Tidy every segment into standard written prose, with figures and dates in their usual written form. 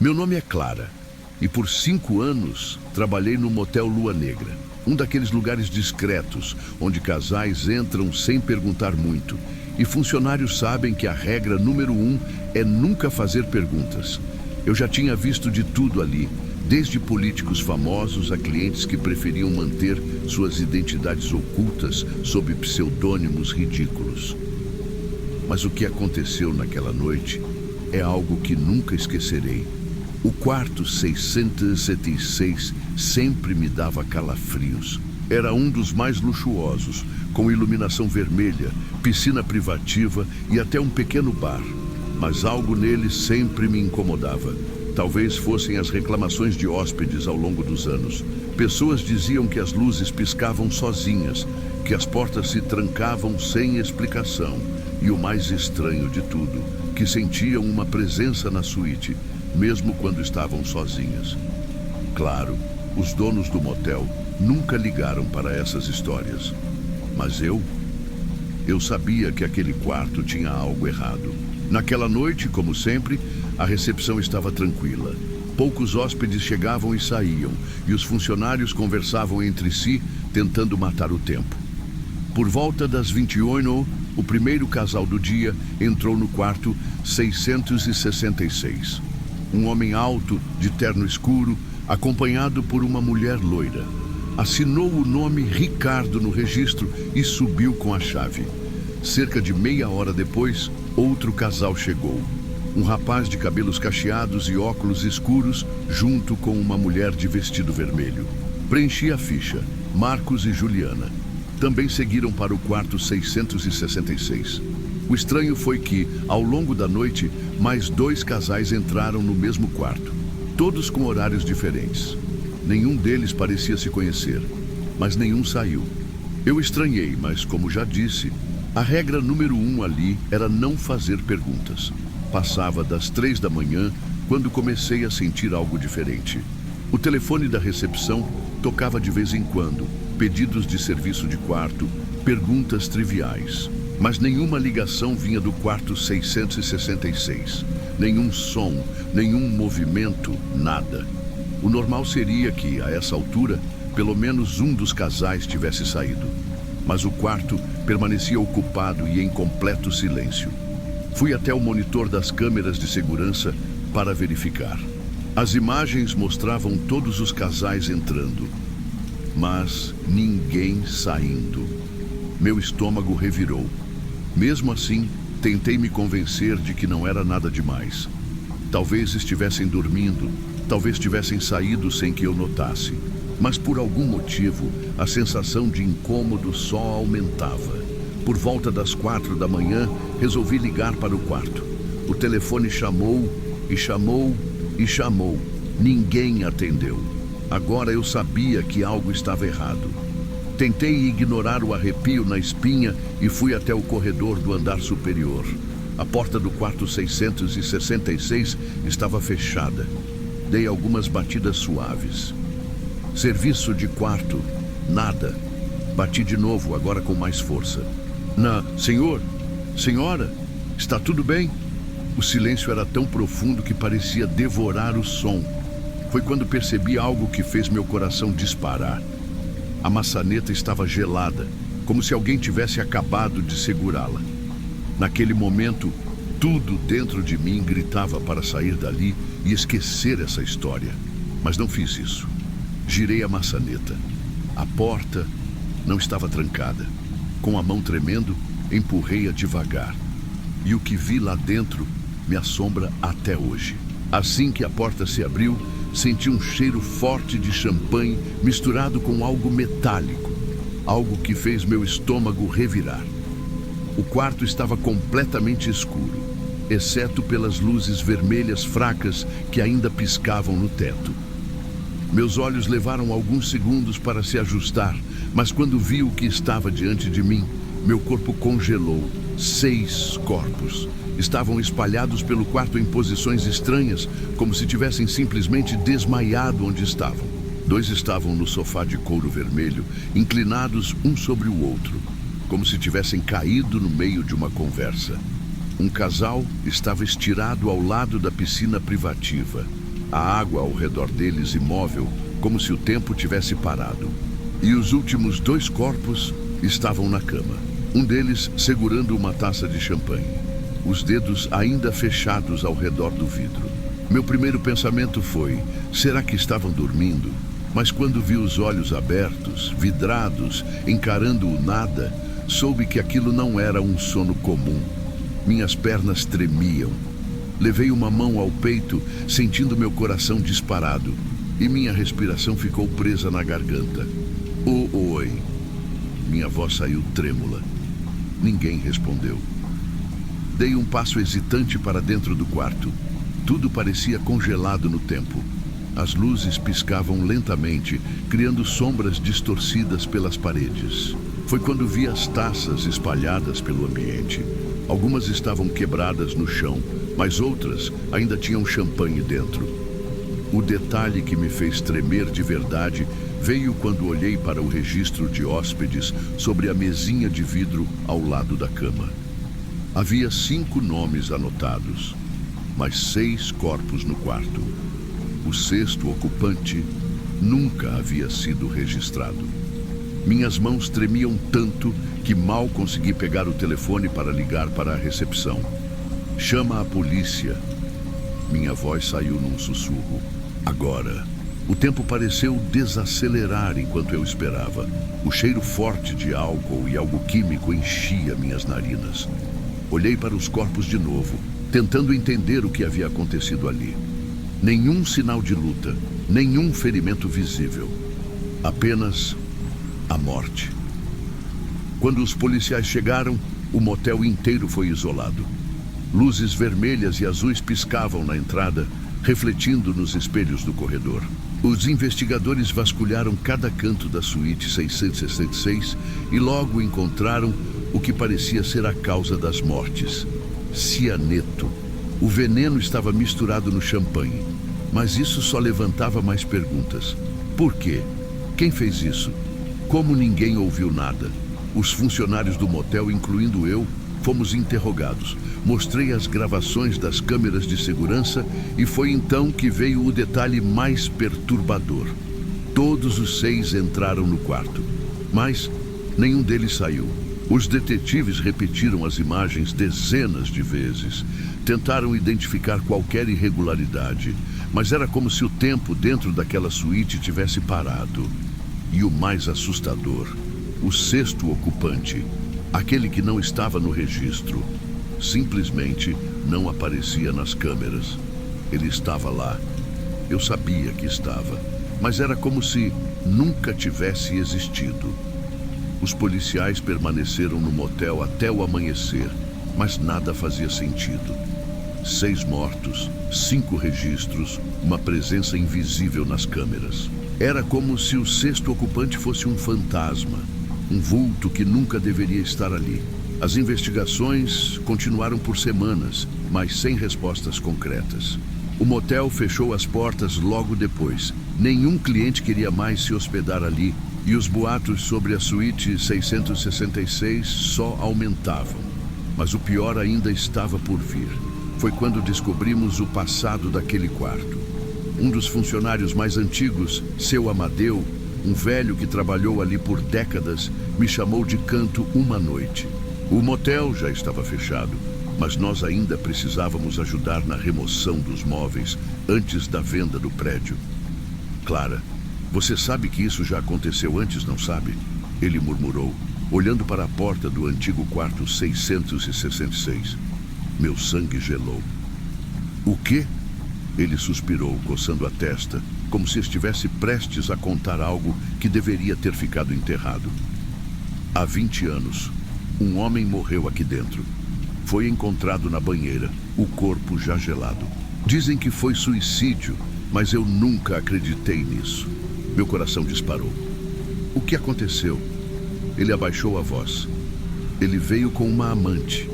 Meu nome é Clara e por 5 anos trabalhei no Motel Lua Negra, um daqueles lugares discretos onde casais entram sem perguntar muito e funcionários sabem que a regra número 1 é nunca fazer perguntas. Eu já tinha visto de tudo ali, desde políticos famosos a clientes que preferiam manter suas identidades ocultas sob pseudônimos ridículos. Mas o que aconteceu naquela noite é algo que nunca esquecerei. O quarto 676 sempre me dava calafrios. Era um dos mais luxuosos, com iluminação vermelha, piscina privativa e até um pequeno bar. Mas algo nele sempre me incomodava. Talvez fossem as reclamações de hóspedes ao longo dos anos. Pessoas diziam que as luzes piscavam sozinhas, que as portas se trancavam sem explicação. E o mais estranho de tudo, que sentiam uma presença na suíte, mesmo quando estavam sozinhas. Claro, os donos do motel nunca ligaram para essas histórias. Mas eu sabia que aquele quarto tinha algo errado. Naquela noite, como sempre, a recepção estava tranquila. Poucos hóspedes chegavam e saíam, e os funcionários conversavam entre si, tentando matar o tempo. Por volta das 21h, o primeiro casal do dia entrou no quarto 666. Um homem alto, de terno escuro, acompanhado por uma mulher loira. Assinou o nome Ricardo no registro e subiu com a chave. Cerca de meia hora depois, outro casal chegou. Um rapaz de cabelos cacheados e óculos escuros, junto com uma mulher de vestido vermelho. Preenchi a ficha, Marcos e Juliana. Também seguiram para o quarto 666. O estranho foi que, ao longo da noite, mais 2 casais entraram no mesmo quarto, todos com horários diferentes. Nenhum deles parecia se conhecer, mas nenhum saiu. Eu estranhei, mas como já disse, a regra número 1 ali era não fazer perguntas. Passava das 3 da manhã quando comecei a sentir algo diferente. O telefone da recepção tocava de vez em quando, pedidos de serviço de quarto, perguntas triviais. Mas nenhuma ligação vinha do quarto 666. Nenhum som, nenhum movimento, nada. O normal seria que, a essa altura, pelo menos um dos casais tivesse saído. Mas o quarto permanecia ocupado e em completo silêncio. Fui até o monitor das câmeras de segurança para verificar. As imagens mostravam todos os casais entrando, mas ninguém saindo. Meu estômago revirou. Mesmo assim, tentei me convencer de que não era nada demais. Talvez estivessem dormindo, talvez tivessem saído sem que eu notasse. Mas por algum motivo, a sensação de incômodo só aumentava. Por volta das 4 da manhã, resolvi ligar para o quarto. O telefone chamou e chamou e chamou. Ninguém atendeu. Agora eu sabia que algo estava errado. Tentei ignorar o arrepio na espinha e fui até o corredor do andar superior. A porta do quarto 666 estava fechada. Dei algumas batidas suaves. Serviço de quarto, nada. Bati de novo, agora com mais força. Senhor, senhora, está tudo bem? O silêncio era tão profundo que parecia devorar o som. Foi quando percebi algo que fez meu coração disparar. A maçaneta estava gelada, como se alguém tivesse acabado de segurá-la. Naquele momento, tudo dentro de mim gritava para sair dali e esquecer essa história. Mas não fiz isso. Girei a maçaneta. A porta não estava trancada. Com a mão tremendo, empurrei-a devagar. E o que vi lá dentro me assombra até hoje. Assim que a porta se abriu, senti um cheiro forte de champanhe misturado com algo metálico. Algo que fez meu estômago revirar. O quarto estava completamente escuro, exceto pelas luzes vermelhas fracas que ainda piscavam no teto. Meus olhos levaram alguns segundos para se ajustar, mas quando vi o que estava diante de mim, meu corpo congelou. 6 corpos estavam espalhados pelo quarto em posições estranhas, como se tivessem simplesmente desmaiado onde estavam. 2 estavam no sofá de couro vermelho, inclinados um sobre o outro, como se tivessem caído no meio de uma conversa. Um casal estava estirado ao lado da piscina privativa. a água ao redor deles imóvel, como se o tempo tivesse parado. E os últimos 2 corpos estavam na cama. Um deles segurando uma taça de champanhe, os dedos ainda fechados ao redor do vidro. Meu primeiro pensamento foi: será que estavam dormindo? Mas quando vi os olhos abertos, vidrados, encarando o nada, soube que aquilo não era um sono comum. Minhas pernas tremiam. Levei uma mão ao peito, sentindo meu coração disparado, e minha respiração ficou presa na garganta. Oi. Minha voz saiu trêmula. Ninguém respondeu. Dei um passo hesitante para dentro do quarto. Tudo parecia congelado no tempo. As luzes piscavam lentamente, criando sombras distorcidas pelas paredes. Foi quando vi as taças espalhadas pelo ambiente. Algumas estavam quebradas no chão, mas outras ainda tinham champanhe dentro. O detalhe que me fez tremer de verdade veio quando olhei para o registro de hóspedes sobre a mesinha de vidro ao lado da cama. Havia 5 nomes anotados, mas 6 corpos no quarto. O 6º ocupante nunca havia sido registrado. Minhas mãos tremiam tanto que mal consegui pegar o telefone para ligar para a recepção. Chama a polícia. Minha voz saiu num sussurro. Agora. O tempo pareceu desacelerar enquanto eu esperava. O cheiro forte de álcool e algo químico enchia minhas narinas. Olhei para os corpos de novo, tentando entender o que havia acontecido ali. Nenhum sinal de luta, nenhum ferimento visível. Apenas a morte. Quando os policiais chegaram, o motel inteiro foi isolado. Luzes vermelhas e azuis piscavam na entrada, refletindo nos espelhos do corredor. Os investigadores vasculharam cada canto da suíte 666 e logo encontraram o que parecia ser a causa das mortes: cianeto. O veneno estava misturado no champanhe, mas isso só levantava mais perguntas. Por quê? Quem fez isso? Como ninguém ouviu nada? Os funcionários do motel, incluindo eu, fomos interrogados. Mostrei as gravações das câmeras de segurança e foi então que veio o detalhe mais perturbador. Todos os 6 entraram no quarto, mas nenhum deles saiu. Os detetives repetiram as imagens dezenas de vezes. Tentaram identificar qualquer irregularidade, mas era como se o tempo dentro daquela suíte tivesse parado. E o mais assustador, o 6º ocupante, aquele que não estava no registro, simplesmente não aparecia nas câmeras. Ele estava lá. Eu sabia que estava, mas era como se nunca tivesse existido. Os policiais permaneceram no motel até o amanhecer, mas nada fazia sentido. 6 mortos, 5 registros, uma presença invisível nas câmeras. Era como se o 6º ocupante fosse um fantasma, um vulto que nunca deveria estar ali. As investigações continuaram por semanas, mas sem respostas concretas. O motel fechou as portas logo depois. Nenhum cliente queria mais se hospedar ali, e os boatos sobre a suíte 666 só aumentavam. Mas o pior ainda estava por vir. Foi quando descobrimos o passado daquele quarto. Um dos funcionários mais antigos, seu Amadeu, um velho que trabalhou ali por décadas, me chamou de canto uma noite. O motel já estava fechado, mas nós ainda precisávamos ajudar na remoção dos móveis antes da venda do prédio. Clara, você sabe que isso já aconteceu antes, não sabe? Ele murmurou, olhando para a porta do antigo quarto 666. Meu sangue gelou. O quê? Ele suspirou, coçando a testa, como se estivesse prestes a contar algo que deveria ter ficado enterrado. Há 20 anos, um homem morreu aqui dentro. Foi encontrado na banheira, o corpo já gelado. Dizem que foi suicídio, mas eu nunca acreditei nisso. Meu coração disparou. O que aconteceu? Ele abaixou a voz. Ele veio com uma amante.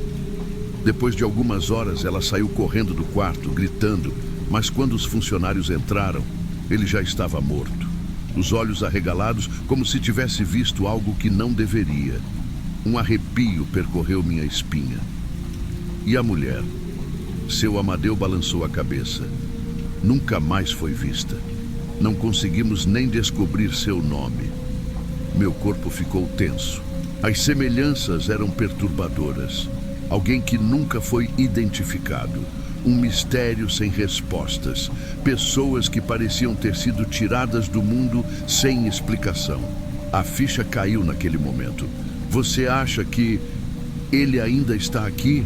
Depois de algumas horas, ela saiu correndo do quarto, gritando, mas quando os funcionários entraram, ele já estava morto. Os olhos arregalados, como se tivesse visto algo que não deveria. Um arrepio percorreu minha espinha. E a mulher? Seu Amadeu balançou a cabeça. Nunca mais foi vista. Não conseguimos nem descobrir seu nome. Meu corpo ficou tenso. As semelhanças eram perturbadoras. Alguém que nunca foi identificado. Um mistério sem respostas. Pessoas que pareciam ter sido tiradas do mundo sem explicação. A ficha caiu naquele momento. Você acha que ele ainda está aqui?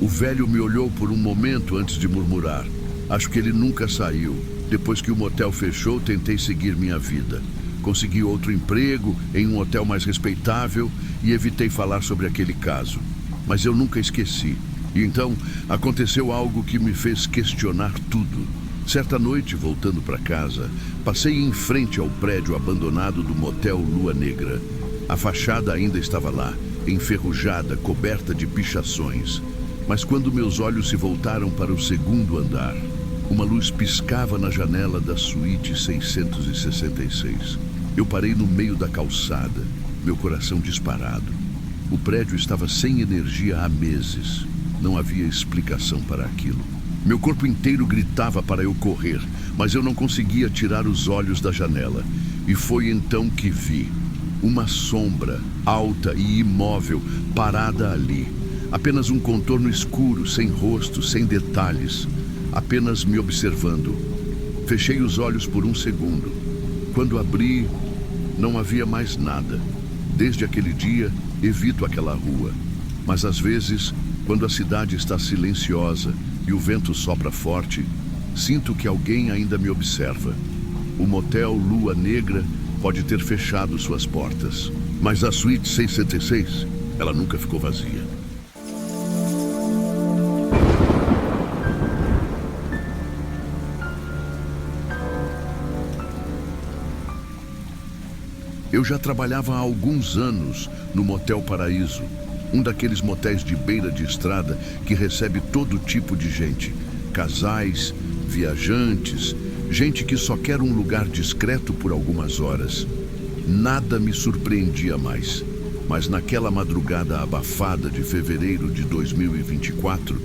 O velho me olhou por um momento antes de murmurar. Acho que ele nunca saiu. Depois que o motel fechou, tentei seguir minha vida. Consegui outro emprego em um hotel mais respeitável e evitei falar sobre aquele caso. Mas eu nunca esqueci. E então aconteceu algo que me fez questionar tudo. Certa noite, voltando para casa, passei em frente ao prédio abandonado do motel Lua Negra. A fachada ainda estava lá, enferrujada, coberta de pichações. Mas quando meus olhos se voltaram para o segundo andar, uma luz piscava na janela da suíte 666. Eu parei no meio da calçada, meu coração disparado. O prédio estava sem energia há meses. Não havia explicação para aquilo. Meu corpo inteiro gritava para eu correr, mas eu não conseguia tirar os olhos da janela. E foi então que vi uma sombra, alta e imóvel, parada ali. Apenas um contorno escuro, sem rosto, sem detalhes. Apenas me observando. Fechei os olhos por um segundo. Quando abri, não havia mais nada. Desde aquele dia, evito aquela rua. Mas às vezes, quando a cidade está silenciosa e o vento sopra forte, sinto que alguém ainda me observa. O motel Lua Negra pode ter fechado suas portas, mas a suíte 666, ela nunca ficou vazia. Eu já trabalhava há alguns anos no Motel Paraíso, um daqueles motéis de beira de estrada que recebe todo tipo de gente. Casais, viajantes, gente que só quer um lugar discreto por algumas horas. Nada me surpreendia mais. Mas naquela madrugada abafada de fevereiro de 2024,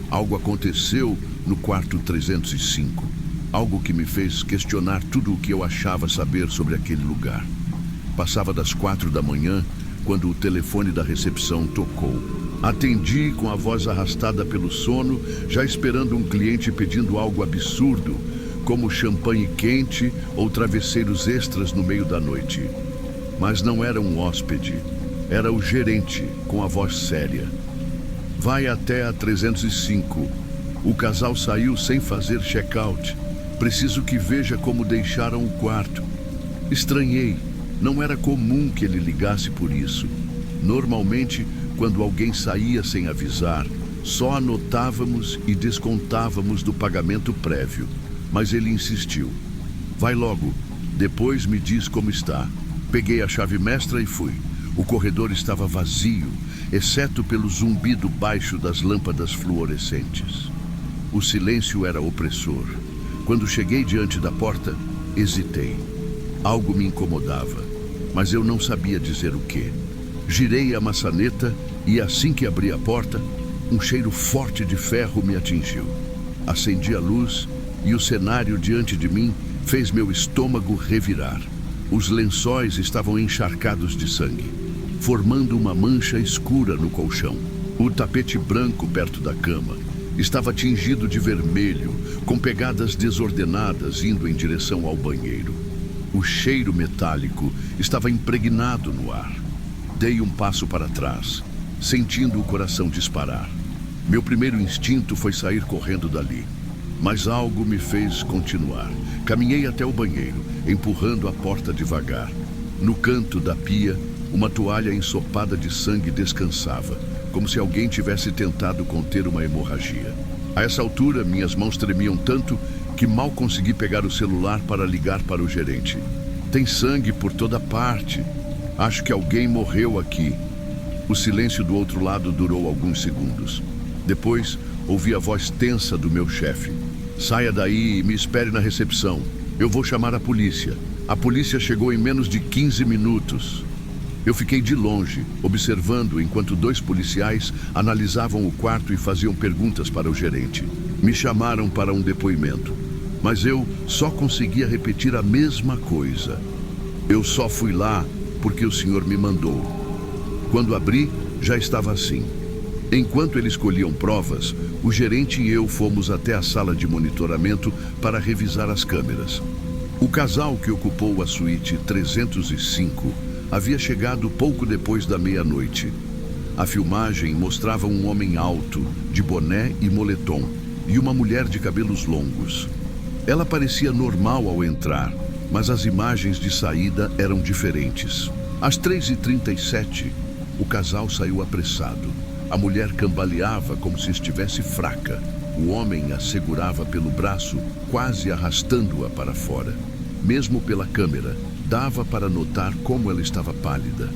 algo aconteceu no quarto 305. Algo que me fez questionar tudo o que eu achava saber sobre aquele lugar. Passava das 4 da manhã, quando o telefone da recepção tocou. Atendi com a voz arrastada pelo sono, já esperando um cliente pedindo algo absurdo, como champanhe quente ou travesseiros extras no meio da noite. Mas não era um hóspede, era o gerente, com a voz séria. Vai até a 305. O casal saiu sem fazer check-out. Preciso que veja como deixaram o quarto. Estranhei. Não era comum que ele ligasse por isso. Normalmente, quando alguém saía sem avisar, só anotávamos e descontávamos do pagamento prévio. Mas ele insistiu. Vai logo, depois me diz como está. Peguei a chave mestra e fui. O corredor estava vazio, exceto pelo zumbido baixo das lâmpadas fluorescentes. O silêncio era opressor. Quando cheguei diante da porta, hesitei. Algo me incomodava, mas eu não sabia dizer o quê. Girei a maçaneta e assim que abri a porta, um cheiro forte de ferro me atingiu. Acendi a luz e o cenário diante de mim fez meu estômago revirar. Os lençóis estavam encharcados de sangue, formando uma mancha escura no colchão. O tapete branco perto da cama estava tingido de vermelho, com pegadas desordenadas indo em direção ao banheiro. O cheiro metálico estava impregnado no ar. Dei um passo para trás, sentindo o coração disparar. Meu primeiro instinto foi sair correndo dali, mas algo me fez continuar. Caminhei até o banheiro, empurrando a porta devagar. No canto da pia, uma toalha ensopada de sangue descansava, como se alguém tivesse tentado conter uma hemorragia. A essa altura, minhas mãos tremiam tanto que mal consegui pegar o celular para ligar para o gerente. Tem sangue por toda parte. Acho que alguém morreu aqui. O silêncio do outro lado durou alguns segundos. Depois, ouvi a voz tensa do meu chefe. Saia daí e me espere na recepção. Eu vou chamar a polícia. A polícia chegou em menos de 15 minutos. Eu fiquei de longe, observando enquanto 2 policiais analisavam o quarto e faziam perguntas para o gerente. Me chamaram para um depoimento. mas eu só conseguia repetir a mesma coisa. Eu só fui lá porque o senhor me mandou. Quando abri, já estava assim. Enquanto eles colhiam provas, o gerente e eu fomos até a sala de monitoramento para revisar as câmeras. O casal que ocupou a suíte 305 havia chegado pouco depois da meia-noite. A filmagem mostrava um homem alto, de boné e moletom, e uma mulher de cabelos longos. Ela parecia normal ao entrar, mas as imagens de saída eram diferentes. Às 3h37, o casal saiu apressado. A mulher cambaleava como se estivesse fraca. O homem a segurava pelo braço, quase arrastando-a para fora. Mesmo pela câmera, dava para notar como ela estava pálida.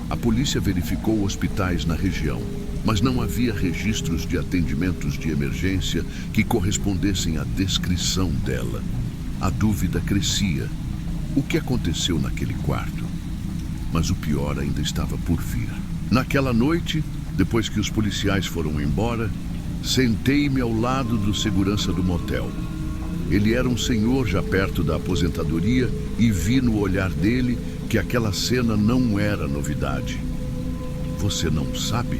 A polícia verificou hospitais na região, mas não havia registros de atendimentos de emergência que correspondessem à descrição dela. A dúvida crescia. O que aconteceu naquele quarto? Mas o pior ainda estava por vir. Naquela noite, depois que os policiais foram embora, sentei-me ao lado do segurança do motel. Ele era um senhor já perto da aposentadoria e vi no olhar dele que aquela cena não era novidade. Você não sabe?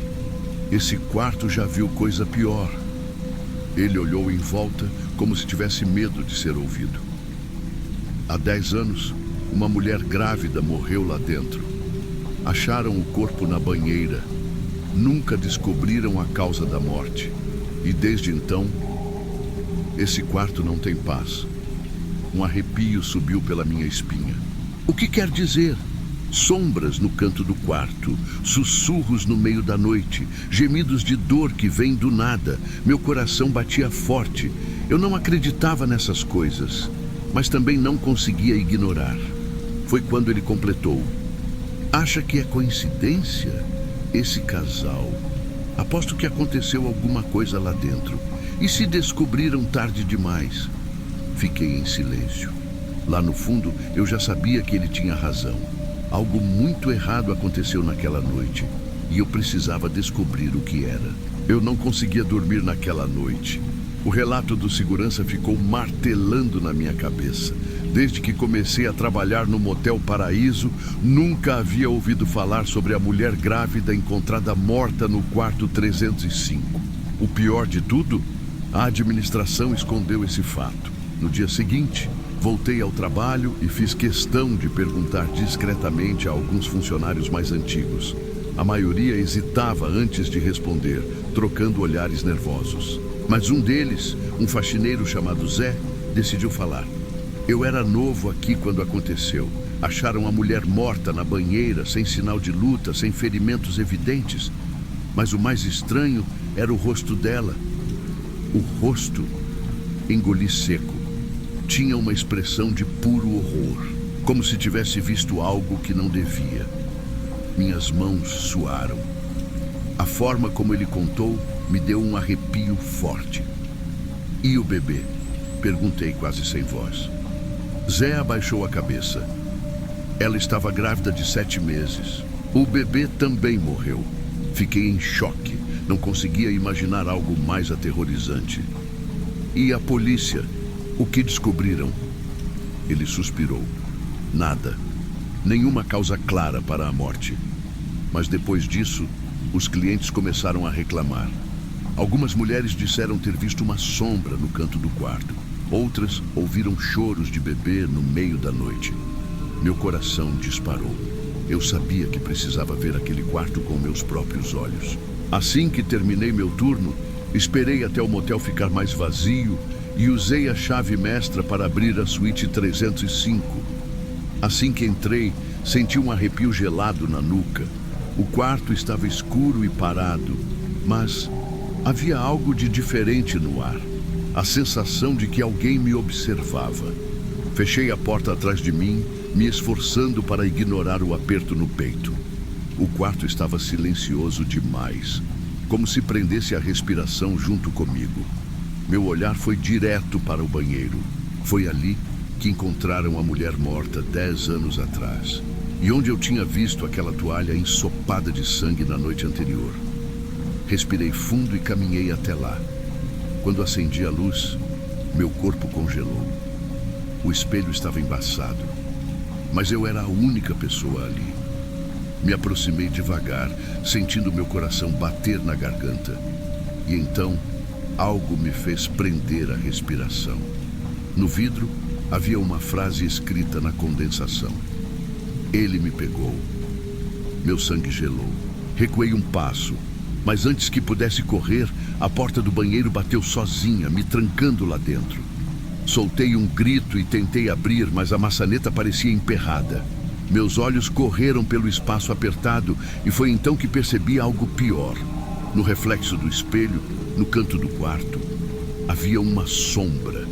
Esse quarto já viu coisa pior. Ele olhou em volta como se tivesse medo de ser ouvido. Há 10 anos, uma mulher grávida morreu lá dentro. Acharam o corpo na banheira. Nunca descobriram a causa da morte. E desde então, esse quarto não tem paz. Um arrepio subiu pela minha espinha. O que quer dizer? Sombras no canto do quarto, sussurros no meio da noite, gemidos de dor que vêm do nada. Meu coração batia forte. Eu não acreditava nessas coisas, mas também não conseguia ignorar. Foi quando ele completou. Acha que é coincidência? Esse casal. Aposto que aconteceu alguma coisa lá dentro. E se descobriram tarde demais? Fiquei em silêncio. Lá no fundo, eu já sabia que ele tinha razão. Algo muito errado aconteceu naquela noite. E eu precisava descobrir o que era. Eu não conseguia dormir naquela noite. O relato do segurança ficou martelando na minha cabeça. Desde que comecei a trabalhar no Motel Paraíso, nunca havia ouvido falar sobre a mulher grávida encontrada morta no quarto 305. O pior de tudo, a administração escondeu esse fato. No dia seguinte, voltei ao trabalho e fiz questão de perguntar discretamente a alguns funcionários mais antigos. A maioria hesitava antes de responder, trocando olhares nervosos. Mas um deles, um faxineiro chamado Zé, decidiu falar. Eu era novo aqui quando aconteceu. Acharam a mulher morta na banheira, sem sinal de luta, sem ferimentos evidentes. Mas o mais estranho era o rosto dela. O rosto, engoli seco, tinha uma expressão de puro horror, como se tivesse visto algo que não devia. Minhas mãos suaram. A forma como ele contou me deu um arrepio forte. E o bebê? Perguntei quase sem voz. Zé abaixou a cabeça. Ela estava grávida de 7 meses. O bebê também morreu. Fiquei em choque. Não conseguia imaginar algo mais aterrorizante. E a polícia? O que descobriram? Ele suspirou. Nada. Nenhuma causa clara para a morte. Mas depois disso, os clientes começaram a reclamar. Algumas mulheres disseram ter visto uma sombra no canto do quarto. Outras ouviram choros de bebê no meio da noite. Meu coração disparou. Eu sabia que precisava ver aquele quarto com meus próprios olhos. Assim que terminei meu turno, esperei até o motel ficar mais vazio e usei a chave mestra para abrir a suíte 305. Assim que entrei, senti um arrepio gelado na nuca. O quarto estava escuro e parado, mas havia algo de diferente no ar. A sensação de que alguém me observava. Fechei a porta atrás de mim, me esforçando para ignorar o aperto no peito. O quarto estava silencioso demais, como se prendesse a respiração junto comigo. Meu olhar foi direto para o banheiro. Foi ali que encontraram a mulher morta 10 anos atrás, e onde eu tinha visto aquela toalha ensopada de sangue na noite anterior. Respirei fundo e caminhei até lá. Quando acendi a luz, Meu corpo congelou. O espelho estava embaçado, mas eu era a única pessoa ali. Me aproximei devagar, sentindo meu coração bater na garganta. E então, algo me fez prender a respiração. No vidro, havia uma frase escrita na condensação. Ele me pegou. Meu sangue gelou. Recuei um passo, mas antes que pudesse correr, a porta do banheiro bateu sozinha, me trancando lá dentro. Soltei um grito e tentei abrir, mas a maçaneta parecia emperrada. Meus olhos correram pelo espaço apertado e foi então que percebi algo pior. No reflexo do espelho, no canto do quarto, havia uma sombra.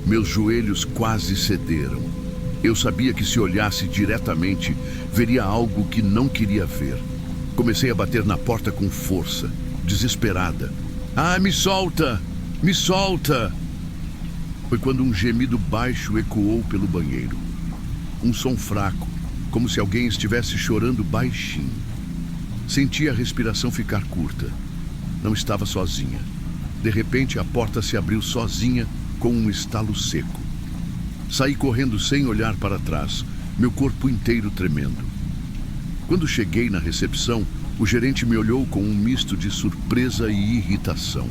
Meus joelhos quase cederam. Eu sabia que se olhasse diretamente, veria algo que não queria ver. Comecei a bater na porta com força, desesperada. Ah, me solta! Me solta! Foi quando um gemido baixo ecoou pelo banheiro. Um som fraco, como se alguém estivesse chorando baixinho. Senti a respiração ficar curta. Não estava sozinha. De repente, a porta se abriu sozinha com um estalo seco. Saí correndo sem olhar para trás, meu corpo inteiro tremendo. Quando cheguei na recepção, o gerente me olhou com um misto de surpresa e irritação.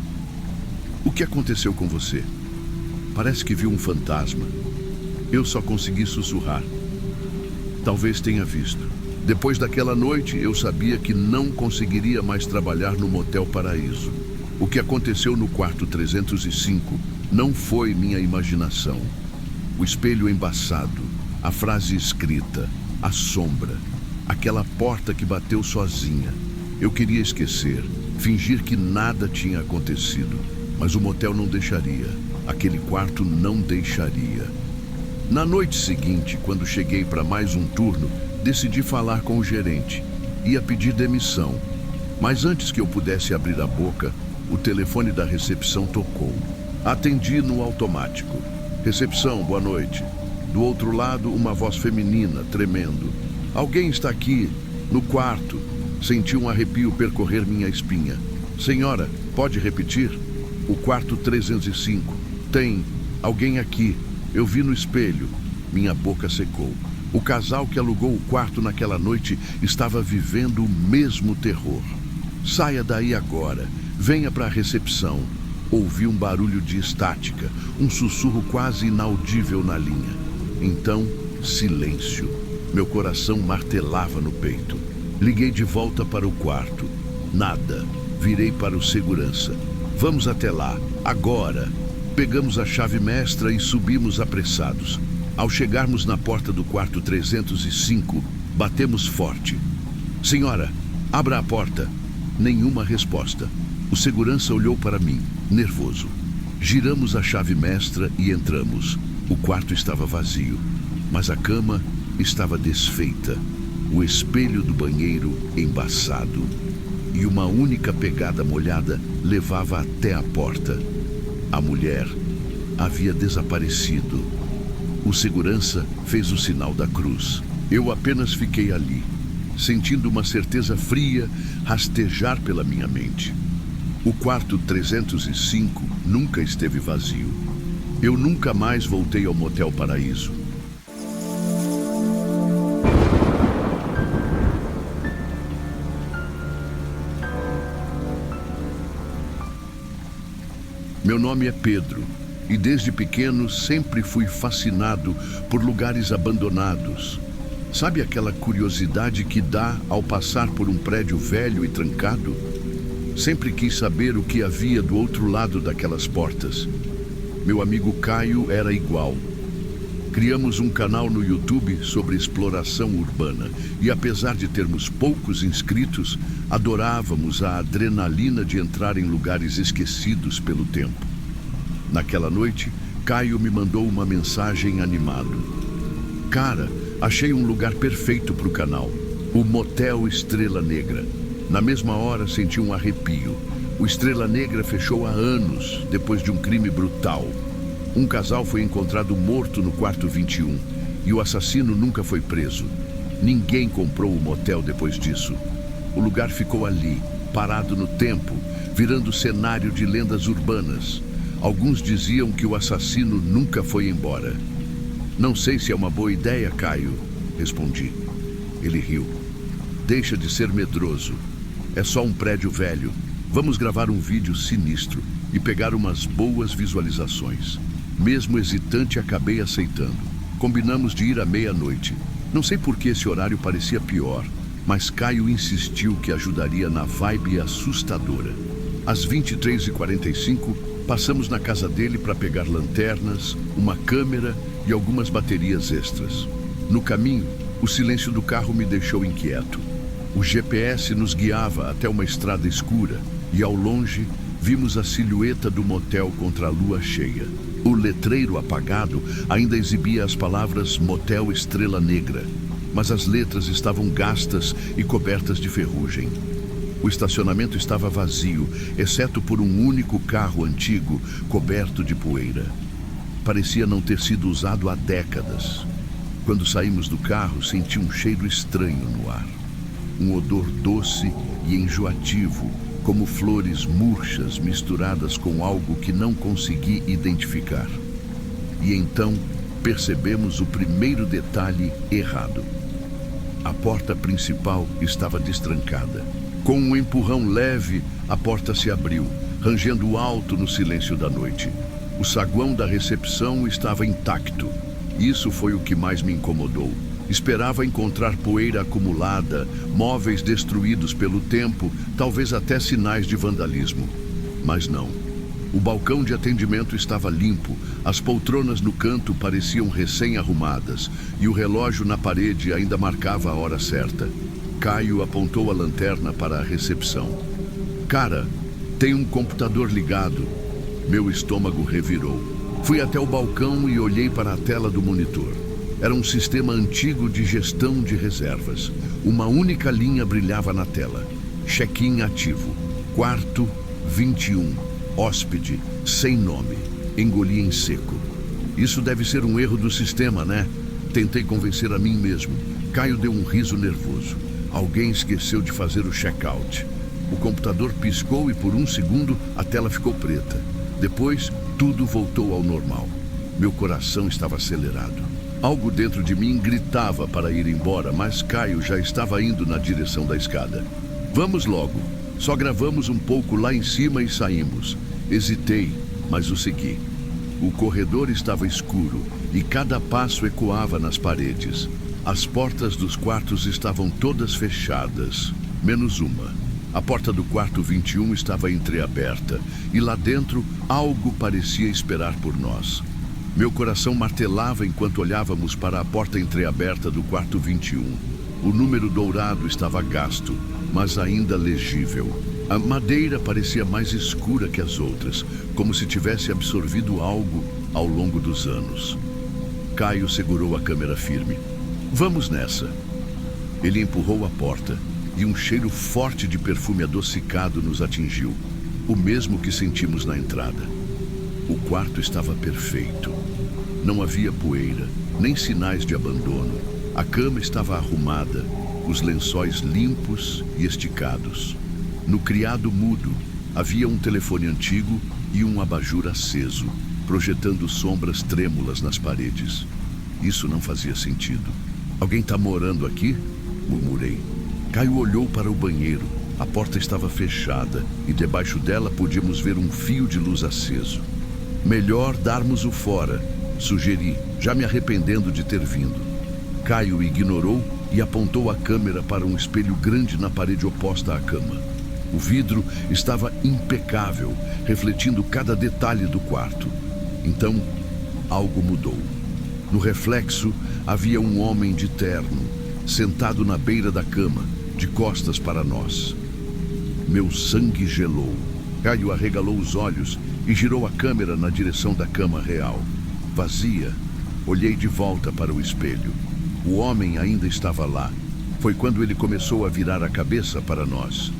O que aconteceu com você? Parece que viu um fantasma. Eu só consegui sussurrar. Talvez tenha visto. Depois daquela noite, eu sabia que não conseguiria mais trabalhar no Motel Paraíso. O que aconteceu no quarto 305 não foi minha imaginação. O espelho embaçado, a frase escrita, a sombra, aquela porta que bateu sozinha. Eu queria esquecer, fingir que nada tinha acontecido, mas o motel não deixaria. Aquele quarto não deixaria. Na noite seguinte, quando cheguei para mais um turno, decidi falar com o gerente. Ia pedir demissão. Mas antes que eu pudesse abrir a boca, o telefone da recepção tocou. Atendi no automático. Recepção, boa noite. Do outro lado, uma voz feminina, tremendo. Alguém está aqui, no quarto. Senti um arrepio percorrer minha espinha. Senhora, pode repetir? O quarto 305. Tem alguém aqui. Eu vi no espelho. Minha boca secou. O casal que alugou o quarto naquela noite estava vivendo o mesmo terror. Saia daí agora. Venha para a recepção. Ouvi um barulho de estática, um sussurro quase inaudível na linha. Então, silêncio. Meu coração martelava no peito. Liguei de volta para o quarto. Nada. Virei para o segurança. Vamos até lá, agora. Pegamos a chave mestra e subimos apressados. Ao chegarmos na porta do quarto 305, batemos forte. Senhora, abra a porta. Nenhuma resposta. O segurança olhou para mim, nervoso. Giramos a chave mestra e entramos. O quarto estava vazio, mas a cama estava desfeita. O espelho do banheiro embaçado. E uma única pegada molhada levava até a porta. A mulher havia desaparecido. O segurança fez o sinal da cruz. Eu apenas fiquei ali, sentindo uma certeza fria rastejar pela minha mente. O quarto 305 nunca esteve vazio. Eu nunca mais voltei ao Motel Paraíso. Meu nome é Pedro e desde pequeno sempre fui fascinado por lugares abandonados. Sabe aquela curiosidade que dá ao passar por um prédio velho e trancado? Sempre quis saber o que havia do outro lado daquelas portas. Meu amigo Caio era igual. Criamos um canal no YouTube sobre exploração urbana e, apesar de termos poucos inscritos, adorávamos a adrenalina de entrar em lugares esquecidos pelo tempo. Naquela noite, Caio me mandou uma mensagem animado. Cara, achei um lugar perfeito para o canal, o Motel Estrela Negra. Na mesma hora senti um arrepio. O Estrela Negra fechou há anos, depois de um crime brutal. Um casal foi encontrado morto no quarto 21 e o assassino nunca foi preso. Ninguém comprou o motel depois disso. O lugar ficou ali, parado no tempo, virando cenário de lendas urbanas. Alguns diziam que o assassino nunca foi embora. Não sei se é uma boa ideia, Caio, respondi. Ele riu. Deixa de ser medroso. É só um prédio velho. Vamos gravar um vídeo sinistro e pegar umas boas visualizações. Mesmo hesitante, acabei aceitando. Combinamos de ir à meia-noite. Não sei por que esse horário parecia pior, mas Caio insistiu que ajudaria na vibe assustadora. Às 23h45, passamos na casa dele para pegar lanternas, uma câmera e algumas baterias extras. No caminho, o silêncio do carro me deixou inquieto. O GPS nos guiava até uma estrada escura e, ao longe, vimos a silhueta do motel contra a lua cheia. O letreiro apagado ainda exibia as palavras Motel Estrela Negra, mas as letras estavam gastas e cobertas de ferrugem. O estacionamento estava vazio, exceto por um único carro antigo coberto de poeira. Parecia não ter sido usado há décadas. Quando saímos do carro, senti um cheiro estranho no ar. Um odor doce e enjoativo, como flores murchas misturadas com algo que não consegui identificar. E então percebemos o primeiro detalhe errado. A porta principal estava destrancada. Com um empurrão leve, a porta se abriu, rangendo alto no silêncio da noite. O saguão da recepção estava intacto. Isso foi o que mais me incomodou. Esperava encontrar poeira acumulada, móveis destruídos pelo tempo, talvez até sinais de vandalismo. Mas não. O balcão de atendimento estava limpo, as poltronas no canto pareciam recém-arrumadas e o relógio na parede ainda marcava a hora certa. Caio apontou a lanterna para a recepção. Cara, tem um computador ligado. Meu estômago revirou. Fui até o balcão e olhei para a tela do monitor. Era um sistema antigo de gestão de reservas. Uma única linha brilhava na tela. Check-in ativo. Quarto 21. Hóspede, sem nome. Engoli em seco. Isso deve ser um erro do sistema, né? Tentei convencer a mim mesmo. Caio deu um riso nervoso. Alguém esqueceu de fazer o check-out. O computador piscou e por um segundo a tela ficou preta. Depois, tudo voltou ao normal. Meu coração estava acelerado. Algo dentro de mim gritava para ir embora, mas Caio já estava indo na direção da escada. Vamos logo. Só gravamos um pouco lá em cima e saímos. Hesitei, mas o segui. O corredor estava escuro e cada passo ecoava nas paredes. As portas dos quartos estavam todas fechadas, menos uma. A porta do quarto 21 estava entreaberta e lá dentro algo parecia esperar por nós. Meu coração martelava enquanto olhávamos para a porta entreaberta do quarto 21. O número dourado estava gasto, mas ainda legível. A madeira parecia mais escura que as outras, como se tivesse absorvido algo ao longo dos anos. Caio segurou a câmera firme. Vamos nessa. Ele empurrou a porta e um cheiro forte de perfume adocicado nos atingiu, o mesmo que sentimos na entrada. O quarto estava perfeito. Não havia poeira, nem sinais de abandono. A cama estava arrumada, os lençóis limpos e esticados. No criado mudo, havia um telefone antigo e um abajur aceso, projetando sombras trêmulas nas paredes. Isso não fazia sentido. Alguém está morando aqui? Murmurei. Caio olhou para o banheiro. A porta estava fechada e debaixo dela podíamos ver um fio de luz aceso. Melhor darmos-o fora, sugeri, já me arrependendo de ter vindo. Caio ignorou e apontou a câmera para um espelho grande na parede oposta à cama. O vidro estava impecável, refletindo cada detalhe do quarto. Então, algo mudou. No reflexo, havia um homem de terno, sentado na beira da cama, de costas para nós. Meu sangue gelou. Caio arregalou os olhos e girou a câmera na direção da cama real. Vazia, olhei de volta para o espelho. O homem ainda estava lá. Foi quando ele começou a virar a cabeça para nós.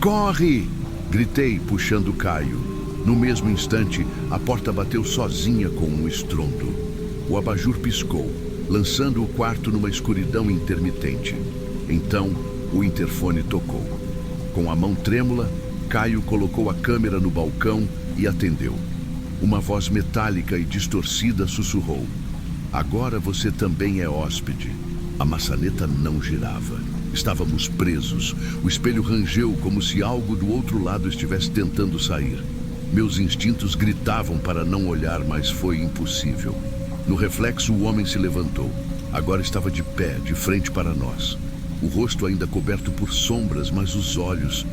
Corre! Gritei, puxando Caio. No mesmo instante, a porta bateu sozinha com um estrondo. O abajur piscou, lançando o quarto numa escuridão intermitente. Então, o interfone tocou. Com a mão trêmula, Caio colocou a câmera no balcão e atendeu. Uma voz metálica e distorcida sussurrou: "Agora você também é hóspede." A maçaneta não girava. Estávamos presos. O espelho rangeu como se algo do outro lado estivesse tentando sair. Meus instintos gritavam para não olhar, mas foi impossível. No reflexo, o homem se levantou. Agora estava de pé, de frente para nós. O rosto ainda coberto por sombras, mas os olhos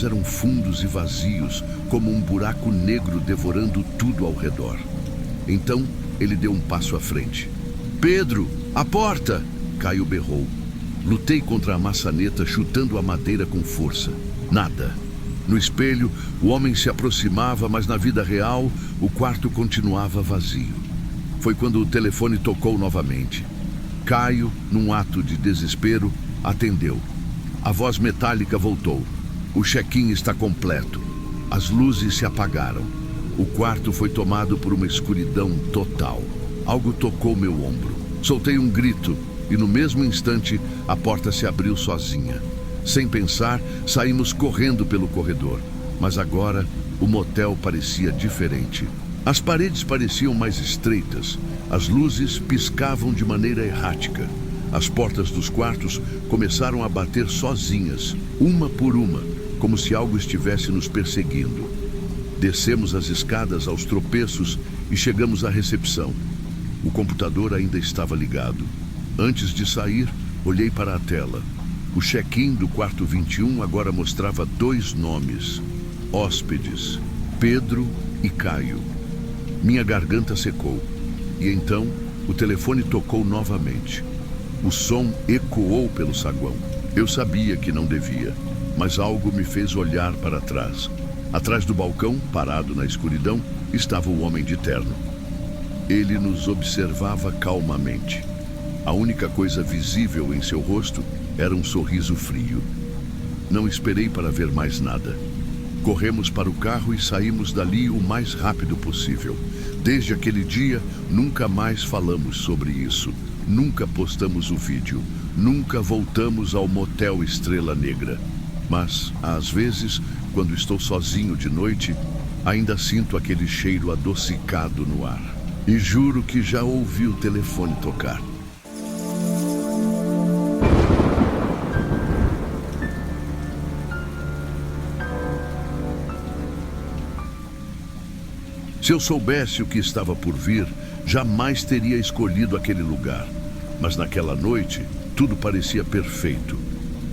eram fundos e vazios, como um buraco negro devorando tudo ao redor. Então, ele deu um passo à frente. "Pedro, a porta!" Caio berrou. Lutei contra a maçaneta, chutando a madeira com força. Nada. No espelho, o homem se aproximava, mas na vida real, o quarto continuava vazio. Foi quando o telefone tocou novamente. Caio, num ato de desespero, atendeu. A voz metálica voltou. "O check-in está completo." As luzes se apagaram. O quarto foi tomado por uma escuridão total. Algo tocou meu ombro. Soltei um grito e no mesmo instante a porta se abriu sozinha. Sem pensar, saímos correndo pelo corredor. Mas agora o motel parecia diferente. As paredes pareciam mais estreitas. As luzes piscavam de maneira errática. As portas dos quartos começaram a bater sozinhas, uma por uma, como se algo estivesse nos perseguindo. Descemos as escadas aos tropeços e chegamos à recepção. O computador ainda estava ligado. Antes de sair, olhei para a tela. O check-in do quarto 21 agora mostrava 2 nomes: hóspedes, Pedro e Caio. Minha garganta secou. E então, o telefone tocou novamente. O som ecoou pelo saguão. Eu sabia que não devia, mas algo me fez olhar para trás. Atrás do balcão, parado na escuridão, estava o homem de terno. Ele nos observava calmamente. A única coisa visível em seu rosto era um sorriso frio. Não esperei para ver mais nada. Corremos para o carro e saímos dali o mais rápido possível. Desde aquele dia, nunca mais falamos sobre isso. Nunca postamos o vídeo. Nunca voltamos ao motel Estrela Negra. Mas, às vezes, quando estou sozinho de noite, ainda sinto aquele cheiro adocicado no ar. E juro que já ouvi o telefone tocar. Se eu soubesse o que estava por vir, jamais teria escolhido aquele lugar. Mas naquela noite, tudo parecia perfeito.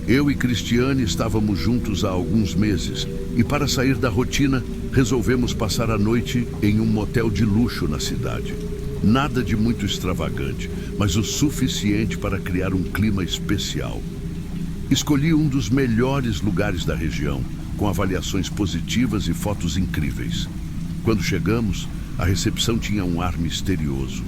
Eu e Cristiane estávamos juntos há alguns meses e, para sair da rotina, resolvemos passar a noite em um motel de luxo na cidade. Nada de muito extravagante, mas o suficiente para criar um clima especial. Escolhi um dos melhores lugares da região, com avaliações positivas e fotos incríveis. Quando chegamos, a recepção tinha um ar misterioso.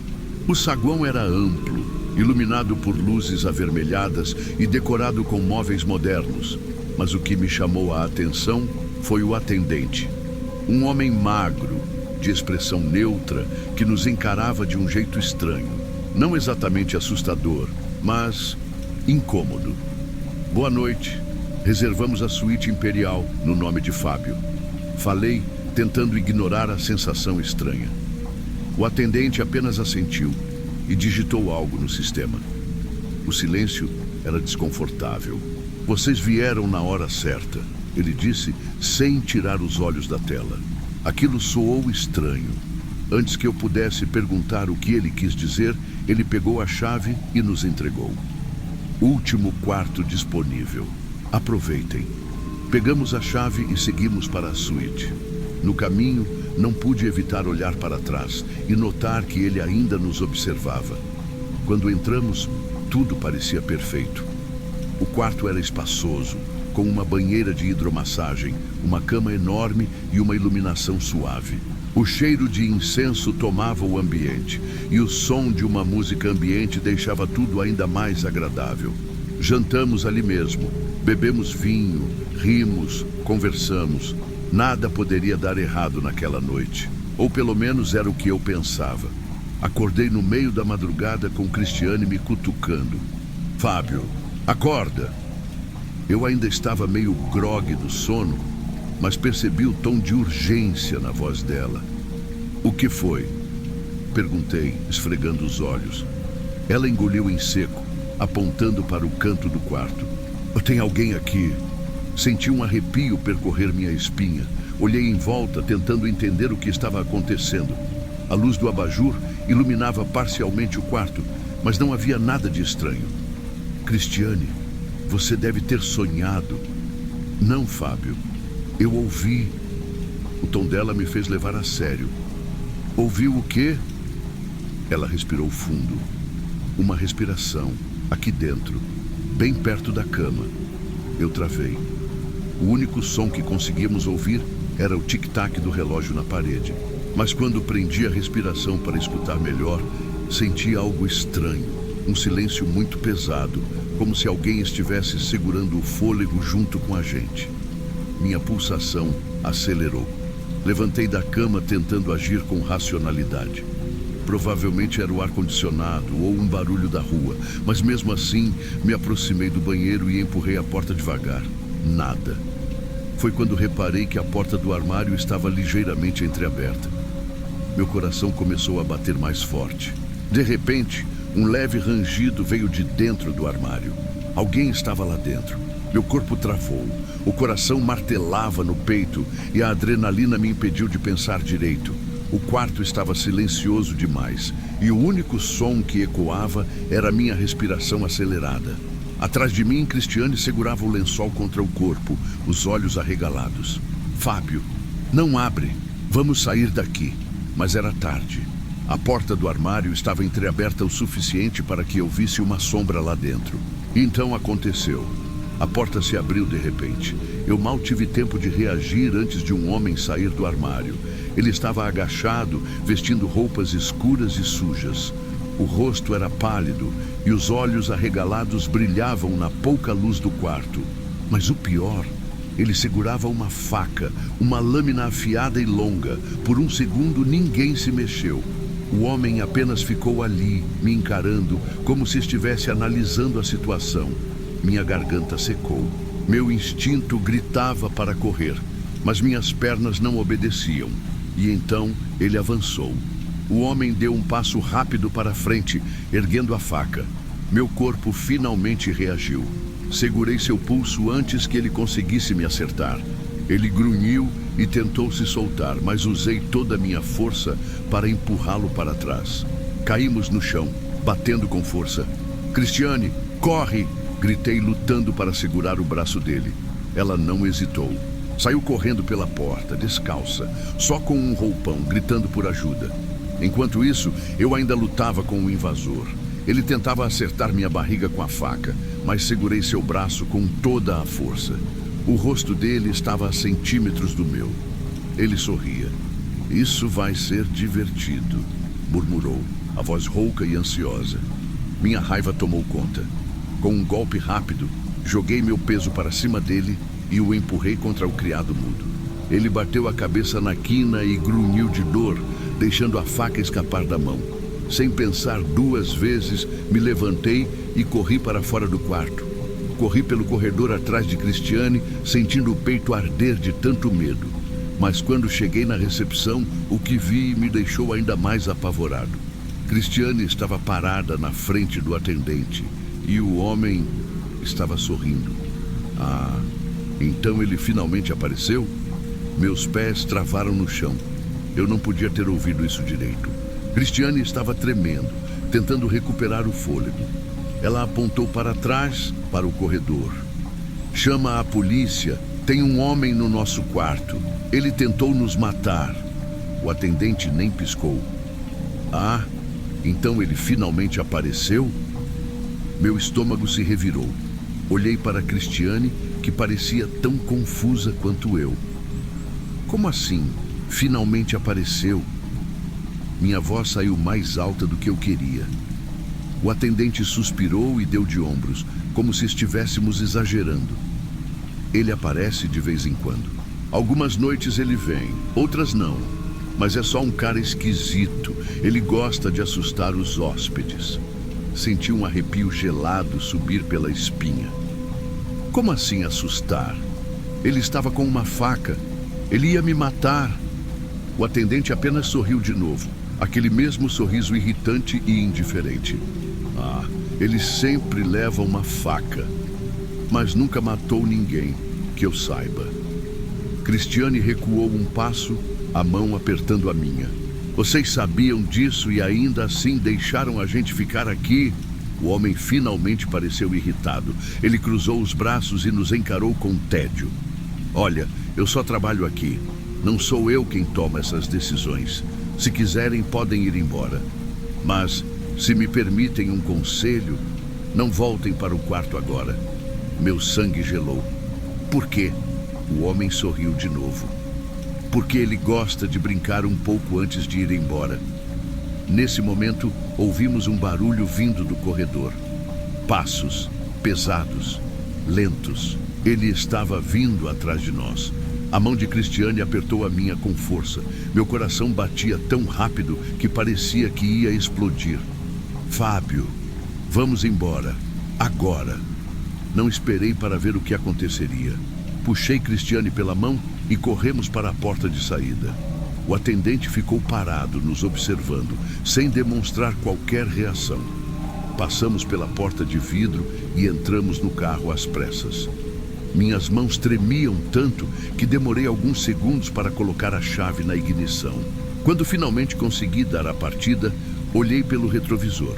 O saguão era amplo, iluminado por luzes avermelhadas e decorado com móveis modernos. Mas o que me chamou a atenção foi o atendente. Um homem magro, de expressão neutra, que nos encarava de um jeito estranho. Não exatamente assustador, mas incômodo. "Boa noite. Reservamos a suíte imperial no nome de Fábio." Falei, tentando ignorar a sensação estranha. O atendente apenas assentiu e digitou algo no sistema. O silêncio era desconfortável. "Vocês vieram na hora certa," ele disse, sem tirar os olhos da tela. Aquilo soou estranho. Antes que eu pudesse perguntar o que ele quis dizer, ele pegou a chave e nos entregou. "Último quarto disponível. Aproveitem." Pegamos a chave e seguimos para a suíte. No caminho, não pude evitar olhar para trás e notar que ele ainda nos observava. Quando entramos, tudo parecia perfeito. O quarto era espaçoso, com uma banheira de hidromassagem, uma cama enorme e uma iluminação suave. O cheiro de incenso tomava o ambiente, e o som de uma música ambiente deixava tudo ainda mais agradável. Jantamos ali mesmo, bebemos vinho, rimos, conversamos. Nada poderia dar errado naquela noite, ou pelo menos era o que eu pensava. Acordei no meio da madrugada com Cristiane me cutucando. "Fábio, acorda!" Eu ainda estava meio grogue do sono, mas percebi o tom de urgência na voz dela. O que foi? Perguntei, esfregando os olhos. Ela engoliu em seco, apontando para o canto do quarto. Tem alguém aqui. Senti um arrepio percorrer minha espinha. Olhei em volta, tentando entender o que estava acontecendo. A luz do abajur iluminava parcialmente o quarto, mas não havia nada de estranho. Cristiane, você deve ter sonhado. Não, Fábio. Eu ouvi. O tom dela me fez levar a sério. Ouviu o quê? Ela respirou fundo. Uma respiração, aqui dentro, bem perto da cama. Eu travei. O único som que conseguíamos ouvir era o tic-tac do relógio na parede. Mas quando prendi a respiração para escutar melhor, senti algo estranho. Um silêncio muito pesado, como se alguém estivesse segurando o fôlego junto com a gente. Minha pulsação acelerou. Levantei da cama tentando agir com racionalidade. Provavelmente era o ar-condicionado ou um barulho da rua, mas mesmo assim me aproximei do banheiro e empurrei a porta devagar. Nada. Foi quando reparei que a porta do armário estava ligeiramente entreaberta. Meu coração começou a bater mais forte. De repente, um leve rangido veio de dentro do armário. Alguém estava lá dentro. Meu corpo travou. O coração martelava no peito e a adrenalina me impediu de pensar direito. O quarto estava silencioso demais e o único som que ecoava era minha respiração acelerada. Atrás de mim, Cristiane segurava o lençol contra o corpo, os olhos arregalados. Fábio, não abre. Vamos sair daqui. Mas era tarde. A porta do armário estava entreaberta o suficiente para que eu visse uma sombra lá dentro. Então aconteceu. A porta se abriu de repente. Eu mal tive tempo de reagir antes de um homem sair do armário. Ele estava agachado, vestindo roupas escuras e sujas. O rosto era pálido e os olhos arregalados brilhavam na pouca luz do quarto. Mas o pior, ele segurava uma faca, uma lâmina afiada e longa. Por um segundo ninguém se mexeu. O homem apenas ficou ali, me encarando, como se estivesse analisando a situação. Minha garganta secou. Meu instinto gritava para correr, mas minhas pernas não obedeciam. E então ele avançou. O homem deu um passo rápido para frente, erguendo a faca. Meu corpo finalmente reagiu. Segurei seu pulso antes que ele conseguisse me acertar. Ele grunhiu e tentou se soltar, mas usei toda a minha força para empurrá-lo para trás. Caímos no chão, batendo com força. Cristiane, corre! Gritei, lutando para segurar o braço dele. Ela não hesitou. Saiu correndo pela porta, descalça, só com um roupão, gritando por ajuda. Enquanto isso, eu ainda lutava com o invasor. Ele tentava acertar minha barriga com a faca, mas segurei seu braço com toda a força. O rosto dele estava a centímetros do meu. Ele sorria. Isso vai ser divertido, murmurou, a voz rouca e ansiosa. Minha raiva tomou conta. Com um golpe rápido, joguei meu peso para cima dele e o empurrei contra o criado mudo. Ele bateu a cabeça na quina e grunhiu de dor, deixando a faca escapar da mão. Sem pensar duas vezes, me levantei e corri para fora do quarto. Corri pelo corredor atrás de Cristiane, sentindo o peito arder de tanto medo. Mas quando cheguei na recepção, o que vi me deixou ainda mais apavorado. Cristiane estava parada na frente do atendente e o homem estava sorrindo. Ah, então ele finalmente apareceu? Meus pés travaram no chão. Eu não podia ter ouvido isso direito. Cristiane estava tremendo, tentando recuperar o fôlego. Ela apontou para trás, para o corredor. Chama a polícia. Tem um homem no nosso quarto. Ele tentou nos matar. O atendente nem piscou. Ah, então ele finalmente apareceu? Meu estômago se revirou. Olhei para Cristiane, que parecia tão confusa quanto eu. Como assim? Finalmente apareceu? Minha voz saiu mais alta do que eu queria. O atendente suspirou e deu de ombros, como se estivéssemos exagerando. Ele aparece de vez em quando. Algumas noites ele vem, outras não. Mas é só um cara esquisito. Ele gosta de assustar os hóspedes. Senti um arrepio gelado subir pela espinha. Como assim assustar? Ele estava com uma faca. Ele ia me matar. O atendente apenas sorriu de novo, aquele mesmo sorriso irritante e indiferente. Ah, ele sempre leva uma faca, mas nunca matou ninguém, que eu saiba. Cristiane recuou um passo, a mão apertando a minha. Vocês sabiam disso e ainda assim deixaram a gente ficar aqui? O homem finalmente pareceu irritado. Ele cruzou os braços e nos encarou com tédio. Olha, eu só trabalho aqui. Não sou eu quem toma essas decisões. Se quiserem, podem ir embora. Mas, se me permitem um conselho, não voltem para o quarto agora. Meu sangue gelou. Por quê? O homem sorriu de novo. Porque ele gosta de brincar um pouco antes de ir embora. Nesse momento, ouvimos um barulho vindo do corredor. Passos, pesados, lentos. Ele estava vindo atrás de nós. A mão de Cristiane apertou a minha com força. Meu coração batia tão rápido que parecia que ia explodir. Fábio, vamos embora. Agora. Não esperei para ver o que aconteceria. Puxei Cristiane pela mão e corremos para a porta de saída. O atendente ficou parado, nos observando, sem demonstrar qualquer reação. Passamos pela porta de vidro e entramos no carro às pressas. Minhas mãos tremiam tanto que demorei alguns segundos para colocar a chave na ignição. Quando finalmente consegui dar a partida, olhei pelo retrovisor.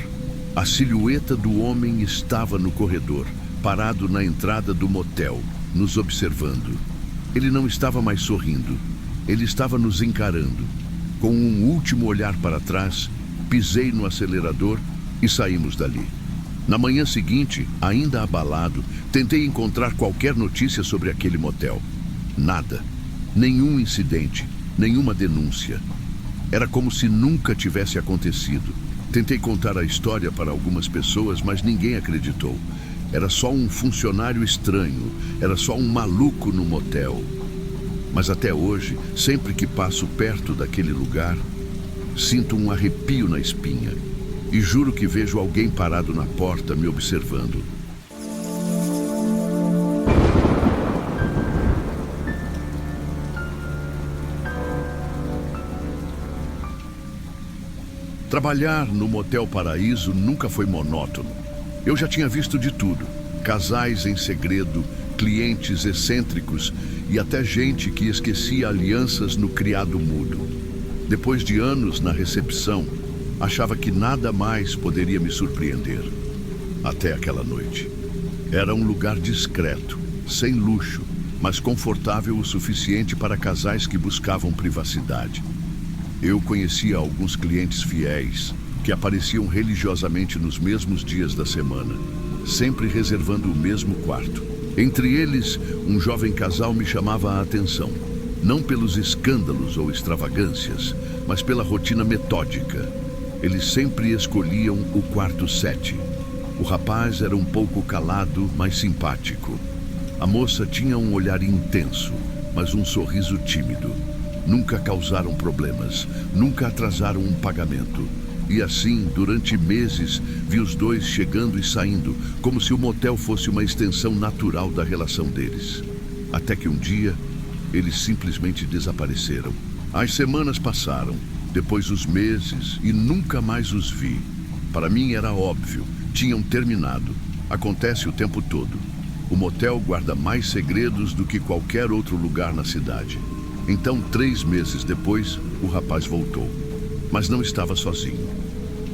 A silhueta do homem estava no corredor, parado na entrada do motel, nos observando. Ele não estava mais sorrindo. Ele estava nos encarando. Com um último olhar para trás, pisei no acelerador e saímos dali. Na manhã seguinte, ainda abalado, tentei encontrar qualquer notícia sobre aquele motel. Nada. Nenhum incidente, nenhuma denúncia. Era como se nunca tivesse acontecido. Tentei contar a história para algumas pessoas, mas ninguém acreditou. Era só um funcionário estranho, era só um maluco no motel. Mas até hoje, sempre que passo perto daquele lugar, sinto um arrepio na espinha e juro que vejo alguém parado na porta me observando. Trabalhar no Motel Paraíso nunca foi monótono. Eu já tinha visto de tudo: casais em segredo, clientes excêntricos e até gente que esquecia alianças no criado mudo. Depois de anos na recepção, achava que nada mais poderia me surpreender. Até aquela noite. Era um lugar discreto, sem luxo, mas confortável o suficiente para casais que buscavam privacidade. Eu conhecia alguns clientes fiéis que apareciam religiosamente nos mesmos dias da semana, sempre reservando o mesmo quarto. Entre eles, um jovem casal me chamava a atenção, não pelos escândalos ou extravagâncias, mas pela rotina metódica. Eles sempre escolhiam o quarto 7. O rapaz era um pouco calado, mas simpático. A moça tinha um olhar intenso, mas um sorriso tímido. Nunca causaram problemas, nunca atrasaram um pagamento. E assim, durante meses, vi os dois chegando e saindo, como se o motel fosse uma extensão natural da relação deles. Até que um dia, eles simplesmente desapareceram. As semanas passaram, depois os meses, e nunca mais os vi. Para mim era óbvio, tinham terminado. Acontece o tempo todo. O motel guarda mais segredos do que qualquer outro lugar na cidade. Então, 3 meses depois, o rapaz voltou. Mas não estava sozinho.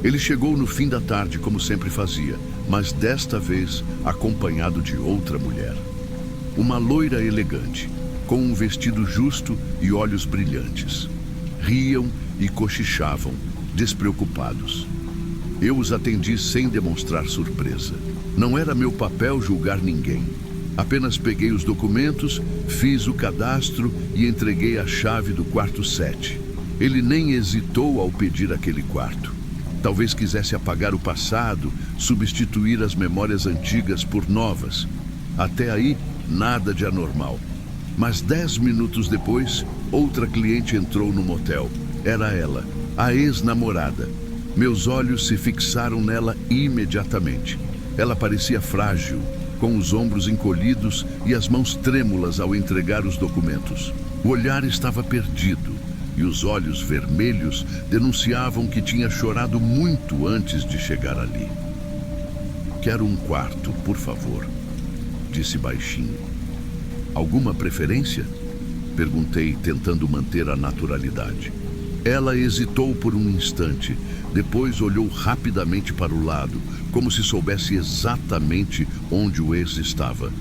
Ele chegou no fim da tarde, como sempre fazia, mas desta vez acompanhado de outra mulher. Uma loira elegante, com um vestido justo e olhos brilhantes. Riam e cochichavam, despreocupados. Eu os atendi sem demonstrar surpresa. Não era meu papel julgar ninguém. Apenas peguei os documentos, fiz o cadastro e entreguei a chave do quarto 7. Ele nem hesitou ao pedir aquele quarto. Talvez quisesse apagar o passado, substituir as memórias antigas por novas. Até aí, nada de anormal. Mas 10 minutos depois, outra cliente entrou no motel. Era ela, a ex-namorada. Meus olhos se fixaram nela imediatamente. Ela parecia frágil, com os ombros encolhidos e as mãos trêmulas ao entregar os documentos. O olhar estava perdido, e os olhos vermelhos denunciavam que tinha chorado muito antes de chegar ali. "Quero um quarto, por favor", disse baixinho. "Alguma preferência?" perguntei, tentando manter a naturalidade. Ela hesitou por um instante, depois olhou rapidamente para o lado, como se soubesse exatamente onde o ex estava.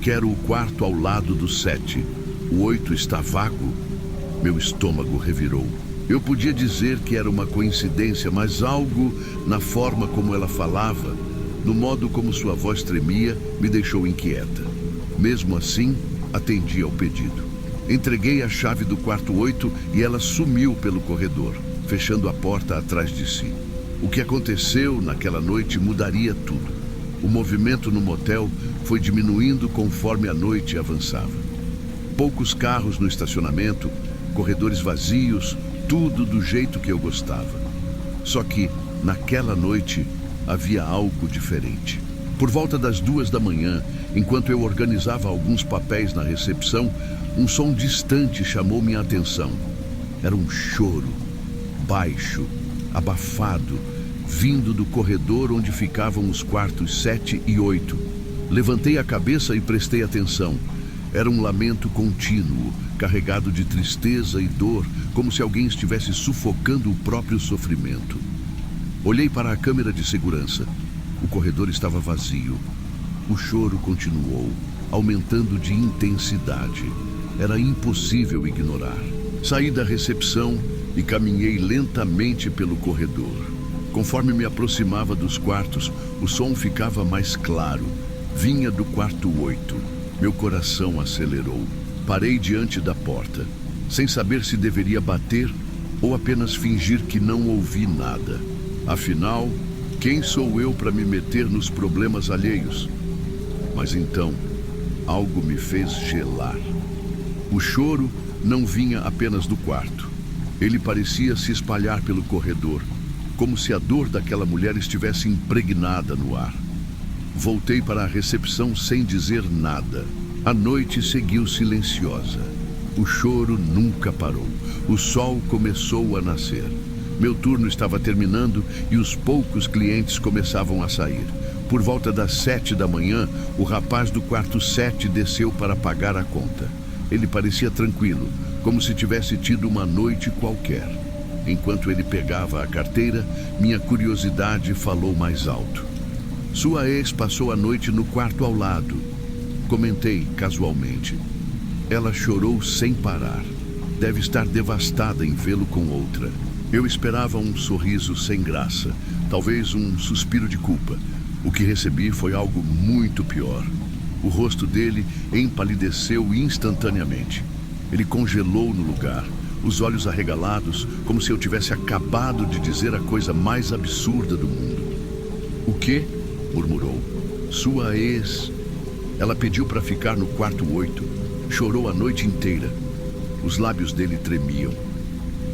"Quero o quarto ao lado do 7. O 8 está vago?" Meu estômago revirou. Eu podia dizer que era uma coincidência, mas algo na forma como ela falava, no modo como sua voz tremia, me deixou inquieta. Mesmo assim, atendi ao pedido. Entreguei a chave do quarto 8 e ela sumiu pelo corredor, fechando a porta atrás de si. O que aconteceu naquela noite mudaria tudo. O movimento no motel foi diminuindo conforme a noite avançava. Poucos carros no estacionamento, corredores vazios, tudo do jeito que eu gostava. Só que, naquela noite, havia algo diferente. Por volta das 2 da manhã, enquanto eu organizava alguns papéis na recepção, um som distante chamou minha atenção. Era um choro, baixo, abafado, vindo do corredor onde ficavam os quartos 7 e 8. Levantei a cabeça e prestei atenção. Era um lamento contínuo, carregado de tristeza e dor, como se alguém estivesse sufocando o próprio sofrimento. Olhei para a câmera de segurança. O corredor estava vazio. O choro continuou, aumentando de intensidade. Era impossível ignorar. Saí da recepção e caminhei lentamente pelo corredor. Conforme me aproximava dos quartos, o som ficava mais claro. Vinha do quarto 8. Meu coração acelerou. Parei diante da porta, sem saber se deveria bater ou apenas fingir que não ouvi nada. Afinal, quem sou eu para me meter nos problemas alheios? Mas então, algo me fez gelar. O choro não vinha apenas do quarto. Ele parecia se espalhar pelo corredor, como se a dor daquela mulher estivesse impregnada no ar. Voltei para a recepção sem dizer nada. A noite seguiu silenciosa. O choro nunca parou. O sol começou a nascer. Meu turno estava terminando e os poucos clientes começavam a sair. Por volta das 7 da manhã, o rapaz do quarto 7 desceu para pagar a conta. Ele parecia tranquilo, como se tivesse tido uma noite qualquer. Enquanto ele pegava a carteira, minha curiosidade falou mais alto. "Sua ex passou a noite no quarto ao lado", comentei casualmente. Ela chorou sem parar. Deve estar devastada em vê-lo com outra. Eu esperava um sorriso sem graça, talvez um suspiro de culpa. O que recebi foi algo muito pior. O rosto dele empalideceu instantaneamente. Ele congelou no lugar, os olhos arregalados, como se eu tivesse acabado de dizer a coisa mais absurda do mundo. "O quê?", murmurou. "Sua ex. Ela pediu para ficar no quarto 8. Chorou a noite inteira." Os lábios dele tremiam.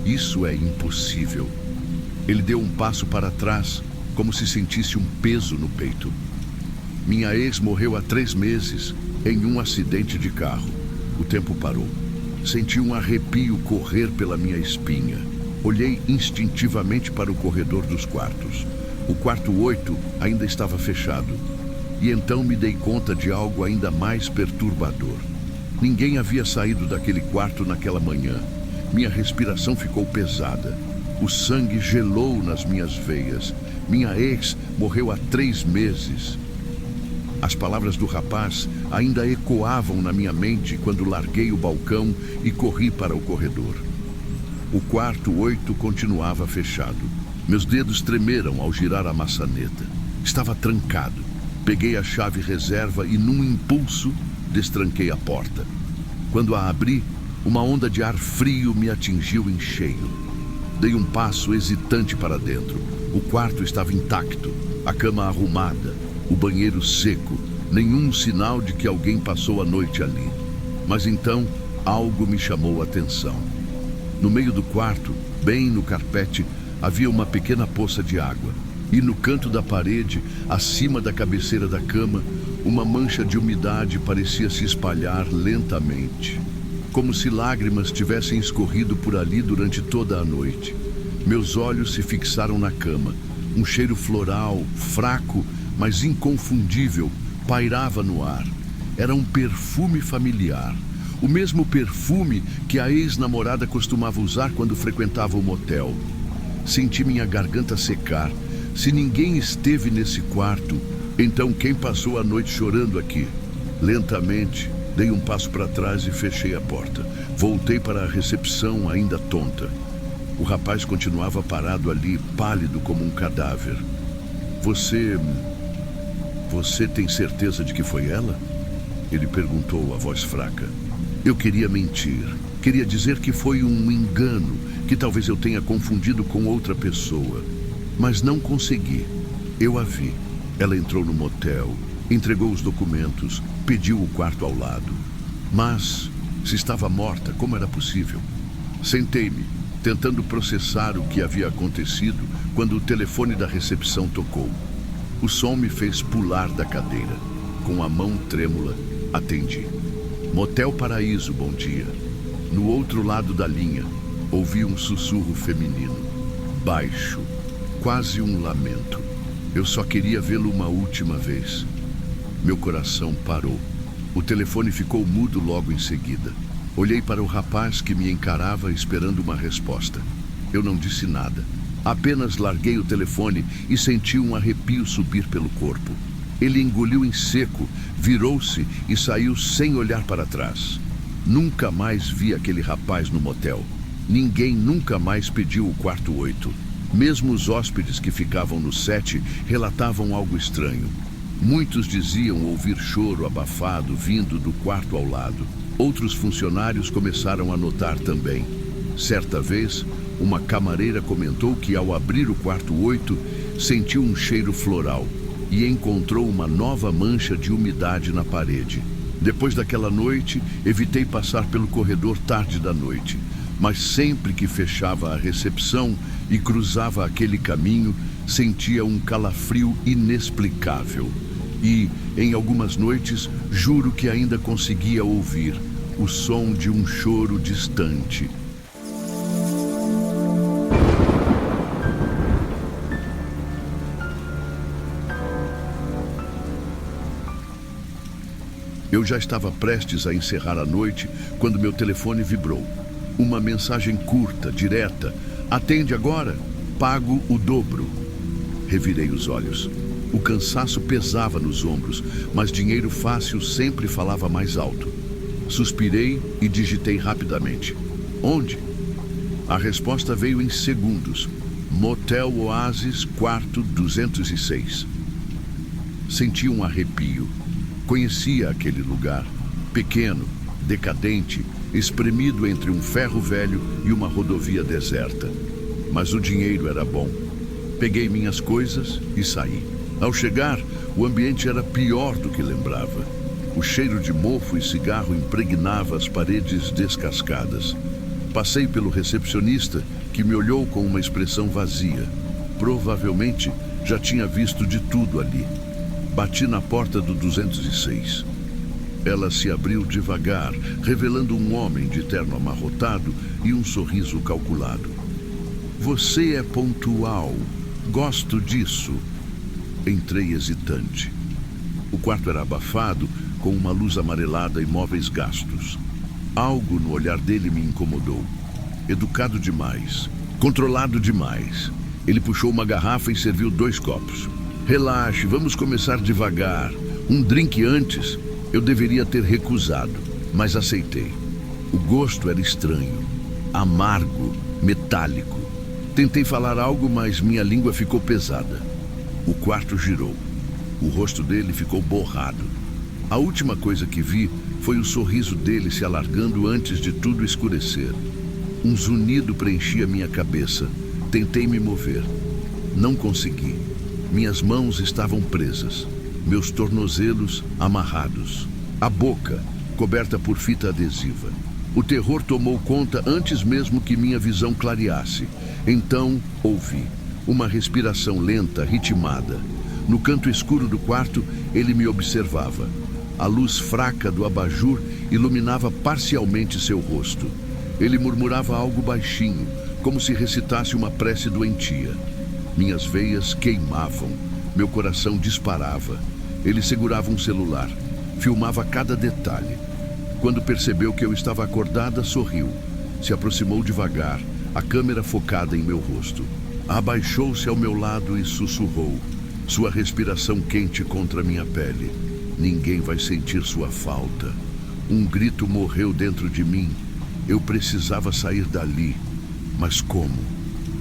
"Isso é impossível." Ele deu um passo para trás, como se sentisse um peso no peito. "Minha ex morreu há 3 meses, em um acidente de carro." O tempo parou. Senti um arrepio correr pela minha espinha. Olhei instintivamente para o corredor dos quartos. O quarto 8 ainda estava fechado. E então me dei conta de algo ainda mais perturbador. Ninguém havia saído daquele quarto naquela manhã. Minha respiração ficou pesada. O sangue gelou nas minhas veias. Minha ex morreu há 3 meses. As palavras do rapaz ainda ecoavam na minha mente quando larguei o balcão e corri para o corredor. O quarto 8 continuava fechado. Meus dedos tremeram ao girar a maçaneta. Estava trancado. Peguei a chave reserva e, num impulso, destranquei a porta. Quando a abri, uma onda de ar frio me atingiu em cheio. Dei um passo hesitante para dentro. O quarto estava intacto, a cama arrumada, o banheiro seco, nenhum sinal de que alguém passou a noite ali. Mas então, algo me chamou a atenção. No meio do quarto, bem no carpete, havia uma pequena poça de água. E no canto da parede, acima da cabeceira da cama, uma mancha de umidade parecia se espalhar lentamente. como se lágrimas tivessem escorrido por ali durante toda a noite. Meus olhos se fixaram na cama. Um cheiro floral, fraco, mas inconfundível, pairava no ar. Era um perfume familiar. O mesmo perfume que a ex-namorada costumava usar quando frequentava o motel. Senti minha garganta secar. Se ninguém esteve nesse quarto, então quem passou a noite chorando aqui? Lentamente, dei um passo para trás e fechei a porta. Voltei para a recepção, ainda tonta. O rapaz continuava parado ali, pálido como um cadáver. Você tem certeza de que foi ela? Ele perguntou, a voz fraca. Eu queria mentir. Queria dizer que foi um engano, que talvez eu tenha confundido com outra pessoa. Mas não consegui. Eu a vi. Ela entrou no motel, entregou os documentos, pediu o quarto ao lado. Mas, se estava morta, como era possível? Sentei-me, tentando processar o que havia acontecido quando o telefone da recepção tocou. O som me fez pular da cadeira. Com a mão trêmula, atendi. Motel Paraíso, bom dia. No outro lado da linha, ouvi um sussurro feminino. Baixo, quase um lamento. Eu só queria vê-lo uma última vez. Meu coração parou. O telefone ficou mudo logo em seguida. Olhei para o rapaz que me encarava esperando uma resposta. Eu não disse nada. Apenas larguei o telefone e senti um arrepio subir pelo corpo. Ele engoliu em seco, virou-se e saiu sem olhar para trás. Nunca mais vi aquele rapaz no motel. Ninguém nunca mais pediu o quarto 8. Mesmo os hóspedes que ficavam no 7 relatavam algo estranho. Muitos diziam ouvir choro abafado vindo do quarto ao lado. Outros funcionários começaram a notar também. Certa vez, uma camareira comentou que ao abrir o quarto 8, sentiu um cheiro floral e encontrou uma nova mancha de umidade na parede. Depois daquela noite, evitei passar pelo corredor tarde da noite, mas sempre que fechava a recepção e cruzava aquele caminho, sentia um calafrio inexplicável. E, em algumas noites, juro que ainda conseguia ouvir o som de um choro distante. Eu já estava prestes a encerrar a noite quando meu telefone vibrou. Uma mensagem curta, direta. Atende agora, pago o dobro. Revirei os olhos. O cansaço pesava nos ombros, mas dinheiro fácil sempre falava mais alto. Suspirei e digitei rapidamente. Onde? A resposta veio em segundos. Motel Oasis, quarto 206. Senti um arrepio. Conhecia aquele lugar, pequeno, decadente, espremido entre um ferro velho e uma rodovia deserta. Mas o dinheiro era bom. Peguei minhas coisas e saí. Ao chegar, o ambiente era pior do que lembrava. O cheiro de mofo e cigarro impregnava as paredes descascadas. Passei pelo recepcionista, que me olhou com uma expressão vazia. Provavelmente já tinha visto de tudo ali. Bati na porta do 206. Ela se abriu devagar, revelando um homem de terno amarrotado e um sorriso calculado. Você é pontual. Gosto disso. Entrei hesitante. O quarto era abafado, com uma luz amarelada e móveis gastos. Algo no olhar dele me incomodou. Educado demais. Controlado demais. Ele puxou uma garrafa e serviu 2 copos. Relaxe, vamos começar devagar. Um drink antes, eu deveria ter recusado, mas aceitei. O gosto era estranho, amargo, metálico. Tentei falar algo, mas minha língua ficou pesada. O quarto girou. O rosto dele ficou borrado. A última coisa que vi foi o sorriso dele se alargando antes de tudo escurecer. Um zunido preenchia minha cabeça. Tentei me mover. Não consegui. Minhas mãos estavam presas, meus tornozelos amarrados, a boca coberta por fita adesiva. O terror tomou conta antes mesmo que minha visão clareasse. Então, ouvi uma respiração lenta, ritmada. No canto escuro do quarto, ele me observava. A luz fraca do abajur iluminava parcialmente seu rosto. Ele murmurava algo baixinho, como se recitasse uma prece doentia. Minhas veias queimavam, meu coração disparava. Ele segurava um celular, filmava cada detalhe. Quando percebeu que eu estava acordada, sorriu. Se aproximou devagar, a câmera focada em meu rosto. Abaixou-se ao meu lado e sussurrou, sua respiração quente contra minha pele. Ninguém vai sentir sua falta. Um grito morreu dentro de mim. Eu precisava sair dali. Mas como?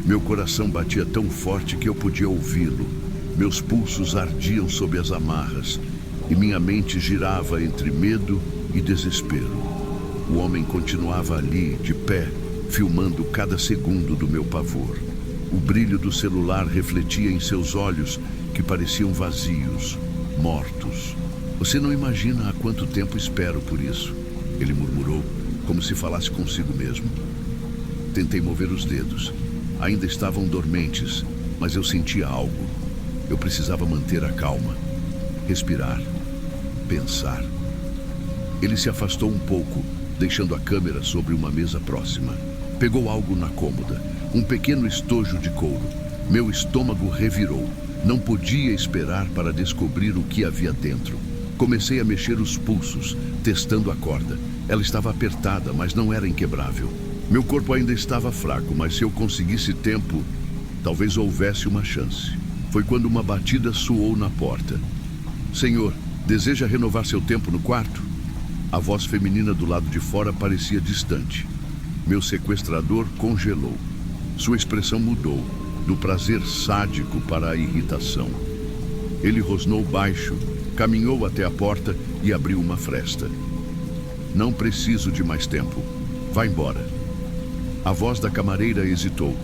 Meu coração batia tão forte que eu podia ouvi-lo. Meus pulsos ardiam sob as amarras e minha mente girava entre medo e desespero. O homem continuava ali, de pé, filmando cada segundo do meu pavor. O brilho do celular refletia em seus olhos, que pareciam vazios, mortos. Você não imagina há quanto tempo espero por isso, ele murmurou, como se falasse consigo mesmo. Tentei mover os dedos. Ainda estavam dormentes, mas eu sentia algo. Eu precisava manter a calma, respirar, pensar. Ele se afastou um pouco, deixando a câmera sobre uma mesa próxima. Pegou algo na cômoda, um pequeno estojo de couro. Meu estômago revirou. Não podia esperar para descobrir o que havia dentro. Comecei a mexer os pulsos, testando a corda. Ela estava apertada, mas não era inquebrável. Meu corpo ainda estava fraco, mas se eu conseguisse tempo, talvez houvesse uma chance. Foi quando uma batida soou na porta. Senhor, deseja renovar seu tempo no quarto? A voz feminina do lado de fora parecia distante. Meu sequestrador congelou. Sua expressão mudou, do prazer sádico para a irritação. Ele rosnou baixo, caminhou até a porta e abriu uma fresta. Não preciso de mais tempo. Vá embora. A voz da camareira hesitou.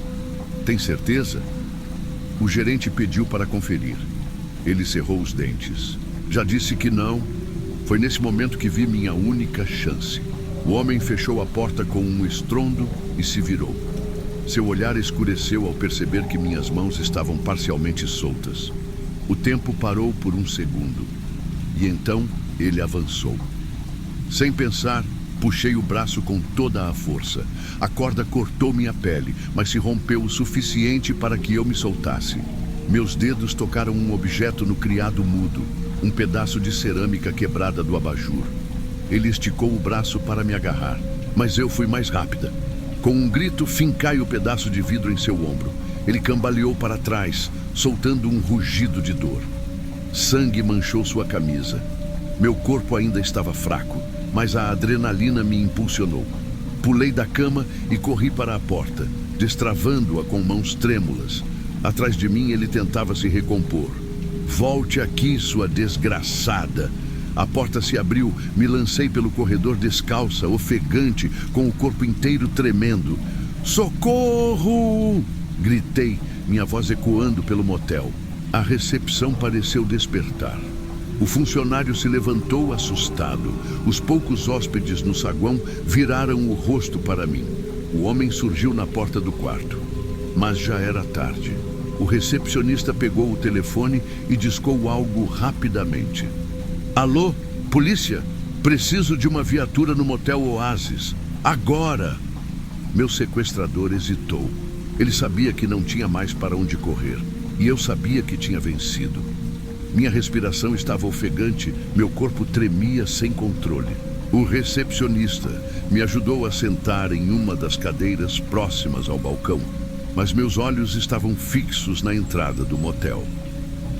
Tem certeza? O gerente pediu para conferir. Ele cerrou os dentes. Já disse que não. Foi nesse momento que vi minha única chance. O homem fechou a porta com um estrondo e se virou. Seu olhar escureceu ao perceber que minhas mãos estavam parcialmente soltas. O tempo parou por um segundo. E então ele avançou. Sem pensar, puxei o braço com toda a força. A corda cortou minha pele, mas se rompeu o suficiente para que eu me soltasse. Meus dedos tocaram um objeto no criado mudo, um pedaço de cerâmica quebrada do abajur. Ele esticou o braço para me agarrar, mas eu fui mais rápida. Com um grito, fincai o pedaço de vidro em seu ombro. Ele cambaleou para trás, soltando um rugido de dor. Sangue manchou sua camisa. Meu corpo ainda estava fraco, mas a adrenalina me impulsionou. Pulei da cama e corri para a porta, destravando-a com mãos trêmulas. Atrás de mim ele tentava se recompor. Volte aqui, sua desgraçada. A porta se abriu, me lancei pelo corredor descalça, ofegante, com o corpo inteiro tremendo. Socorro! Gritei, minha voz ecoando pelo motel. A recepção pareceu despertar. O funcionário se levantou assustado. Os poucos hóspedes no saguão viraram o rosto para mim. O homem surgiu na porta do quarto. Mas já era tarde. O recepcionista pegou o telefone e discou algo rapidamente. Alô, polícia? Preciso de uma viatura no motel Oasis. Agora! Meu sequestrador hesitou. Ele sabia que não tinha mais para onde correr. E eu sabia que tinha vencido. Minha respiração estava ofegante, meu corpo tremia sem controle. O recepcionista me ajudou a sentar em uma das cadeiras próximas ao balcão, mas meus olhos estavam fixos na entrada do motel.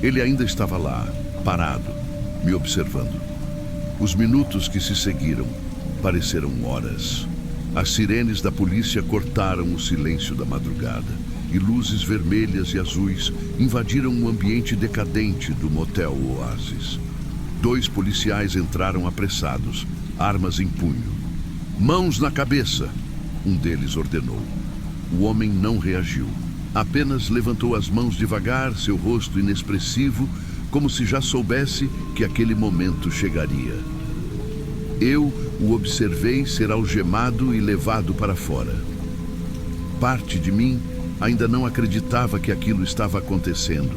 Ele ainda estava lá, parado, me observando. Os minutos que se seguiram pareceram horas. As sirenes da polícia cortaram o silêncio da madrugada e luzes vermelhas e azuis invadiram o ambiente decadente do motel Oasis. 2 policiais entraram apressados, armas em punho. Mãos na cabeça, um deles ordenou. O homem não reagiu. Apenas levantou as mãos devagar, seu rosto inexpressivo, como se já soubesse que aquele momento chegaria. Eu o observei ser algemado e levado para fora. Parte de mim ainda não acreditava que aquilo estava acontecendo.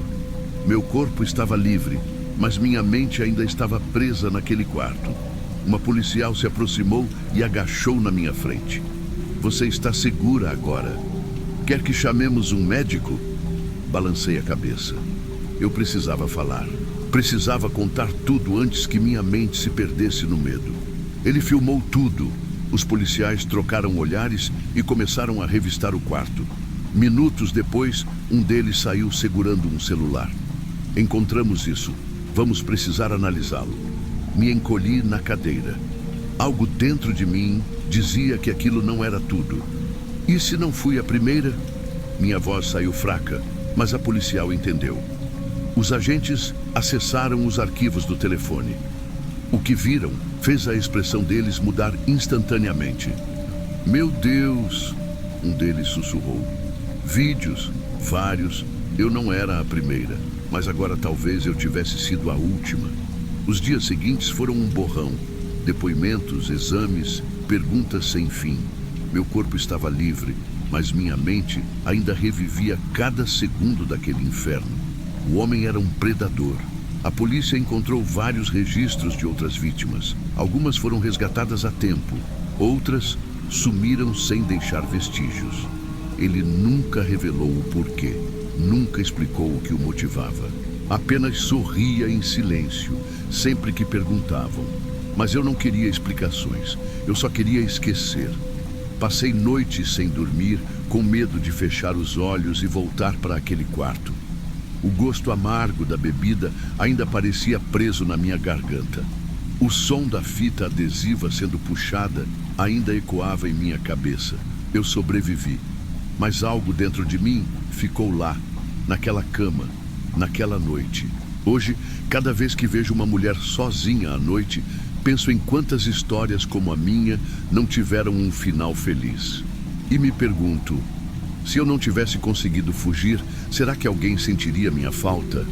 Meu corpo estava livre, mas minha mente ainda estava presa naquele quarto. Uma policial se aproximou e agachou na minha frente. Você está segura agora? Quer que chamemos um médico? Balancei a cabeça. Eu precisava falar. Precisava contar tudo antes que minha mente se perdesse no medo. Ele filmou tudo. Os policiais trocaram olhares e começaram a revistar o quarto. Minutos depois, um deles saiu segurando um celular. Encontramos isso. Vamos precisar analisá-lo. Me encolhi na cadeira. Algo dentro de mim dizia que aquilo não era tudo. E se não fui a primeira? Minha voz saiu fraca, mas a policial entendeu. Os agentes acessaram os arquivos do telefone. O que viram fez a expressão deles mudar instantaneamente. Meu Deus! Um deles sussurrou. Vídeos, vários. Eu não era a primeira, mas agora talvez eu tivesse sido a última. Os dias seguintes foram um borrão. Depoimentos, exames, perguntas sem fim. Meu corpo estava livre, mas minha mente ainda revivia cada segundo daquele inferno. O homem era um predador. A polícia encontrou vários registros de outras vítimas. Algumas foram resgatadas a tempo. Outras sumiram sem deixar vestígios. Ele nunca revelou o porquê. Nunca explicou o que o motivava. Apenas sorria em silêncio, sempre que perguntavam. Mas eu não queria explicações. Eu só queria esquecer. Passei noites sem dormir, com medo de fechar os olhos e voltar para aquele quarto. O gosto amargo da bebida ainda parecia preso na minha garganta. O som da fita adesiva sendo puxada ainda ecoava em minha cabeça. Eu sobrevivi. Mas algo dentro de mim ficou lá, naquela cama, naquela noite. Hoje, cada vez que vejo uma mulher sozinha à noite, penso em quantas histórias como a minha não tiveram um final feliz. E me pergunto, se eu não tivesse conseguido fugir, será que alguém sentiria minha falta?